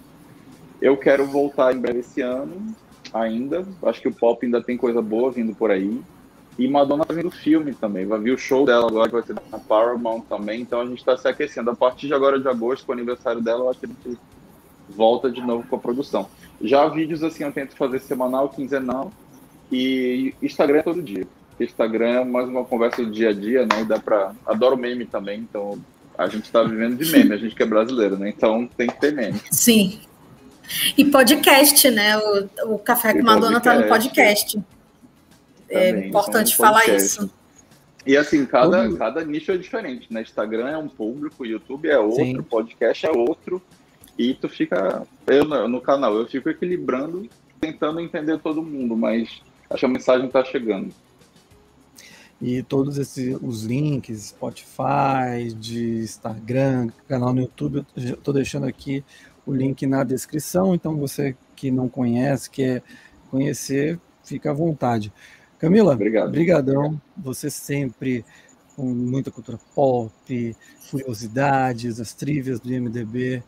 eu quero voltar em breve esse ano ainda. Acho que o pop ainda tem coisa boa vindo por aí. E Madonna tá vindo filme também. Vai vir o show dela agora, que vai ser na Paramount também. Então, a gente está se aquecendo. A partir de agora, de agosto, com o aniversário dela, eu acho que a gente volta de novo com a produção. Já vídeos, assim, eu tento fazer semanal, quinzenal. E Instagram é todo dia. Instagram é mais uma conversa do dia a dia, né? E adoro meme também, então a gente tá vivendo de meme, a gente que é brasileiro, né? Então tem que ter meme. Sim. E podcast, né? O Café com Madonna tá no podcast. É importante falar isso. E assim, cada nicho é diferente, né? Instagram é um público, YouTube é outro, Sim. Podcast é outro. E tu fica... no canal, eu fico equilibrando, tentando entender todo mundo, mas acho que a mensagem tá chegando. E todos os links, Spotify, de Instagram, canal no YouTube, eu estou deixando aqui o link na descrição, então você que não conhece, quer conhecer, fica à vontade. Camila, brigadão. Você sempre com muita cultura pop, curiosidades, as trivias do IMDb.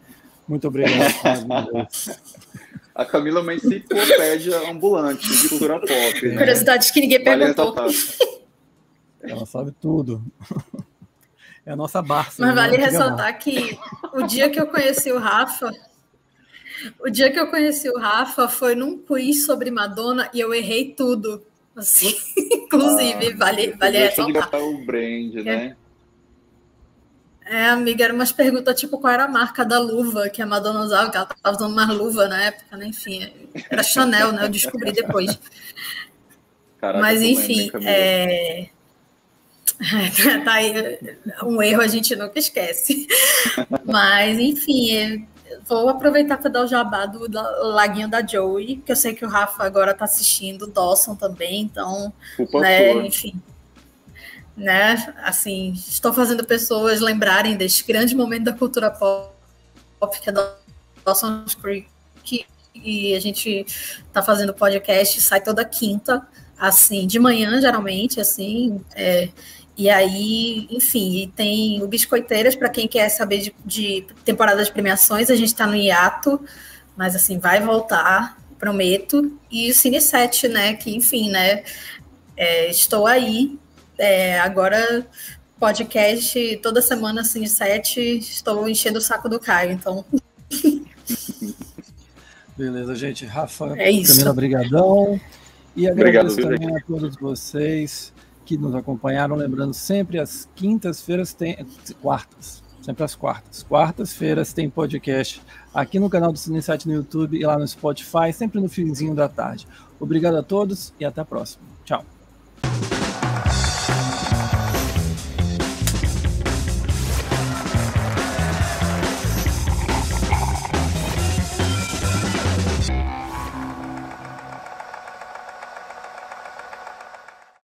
Muito obrigado. A Camila é uma enciclopédia ambulante de cultura pop. Né? Curiosidades que ninguém perguntou. Ela sabe tudo. É a nossa Barça. Mas vale ressaltar que o dia que eu conheci o Rafa foi num quiz sobre Madonna e eu errei tudo. Assim, inclusive, vale ressaltar. O brand, né? Amiga, eram umas perguntas tipo qual era a marca da luva que a Madonna usava, que ela estava usando mais luva na época, né? Enfim, era Chanel, né? Eu descobri depois. Caraca, mas enfim, tá aí, um erro a gente nunca esquece. Mas, enfim, vou aproveitar para dar o jabá do Laguinho da Joey, que eu sei que o Rafa agora está assistindo, o Dawson também, então, né, enfim, né, assim, estou fazendo pessoas lembrarem deste grande momento da cultura pop, que é Dawson's Creek, e a gente está fazendo podcast, sai toda quinta, assim, de manhã, geralmente, assim, e aí, enfim, tem o Biscoiteiras, para quem quer saber de temporada de premiações, a gente está no hiato, mas assim, vai voltar, prometo. E o Cine 7, né, que enfim, né, estou aí, agora podcast, toda semana Cine 7, estou enchendo o saco do Caio, então... Beleza, gente, Rafa, é isso. Camila, brigadão. E agradeço também a todos vocês que nos acompanharam, lembrando sempre às quintas-feiras sempre às quartas-feiras tem podcast aqui no canal do Cine 7 no YouTube e lá no Spotify, sempre no finzinho da tarde. Obrigado a todos e até a próxima. Tchau.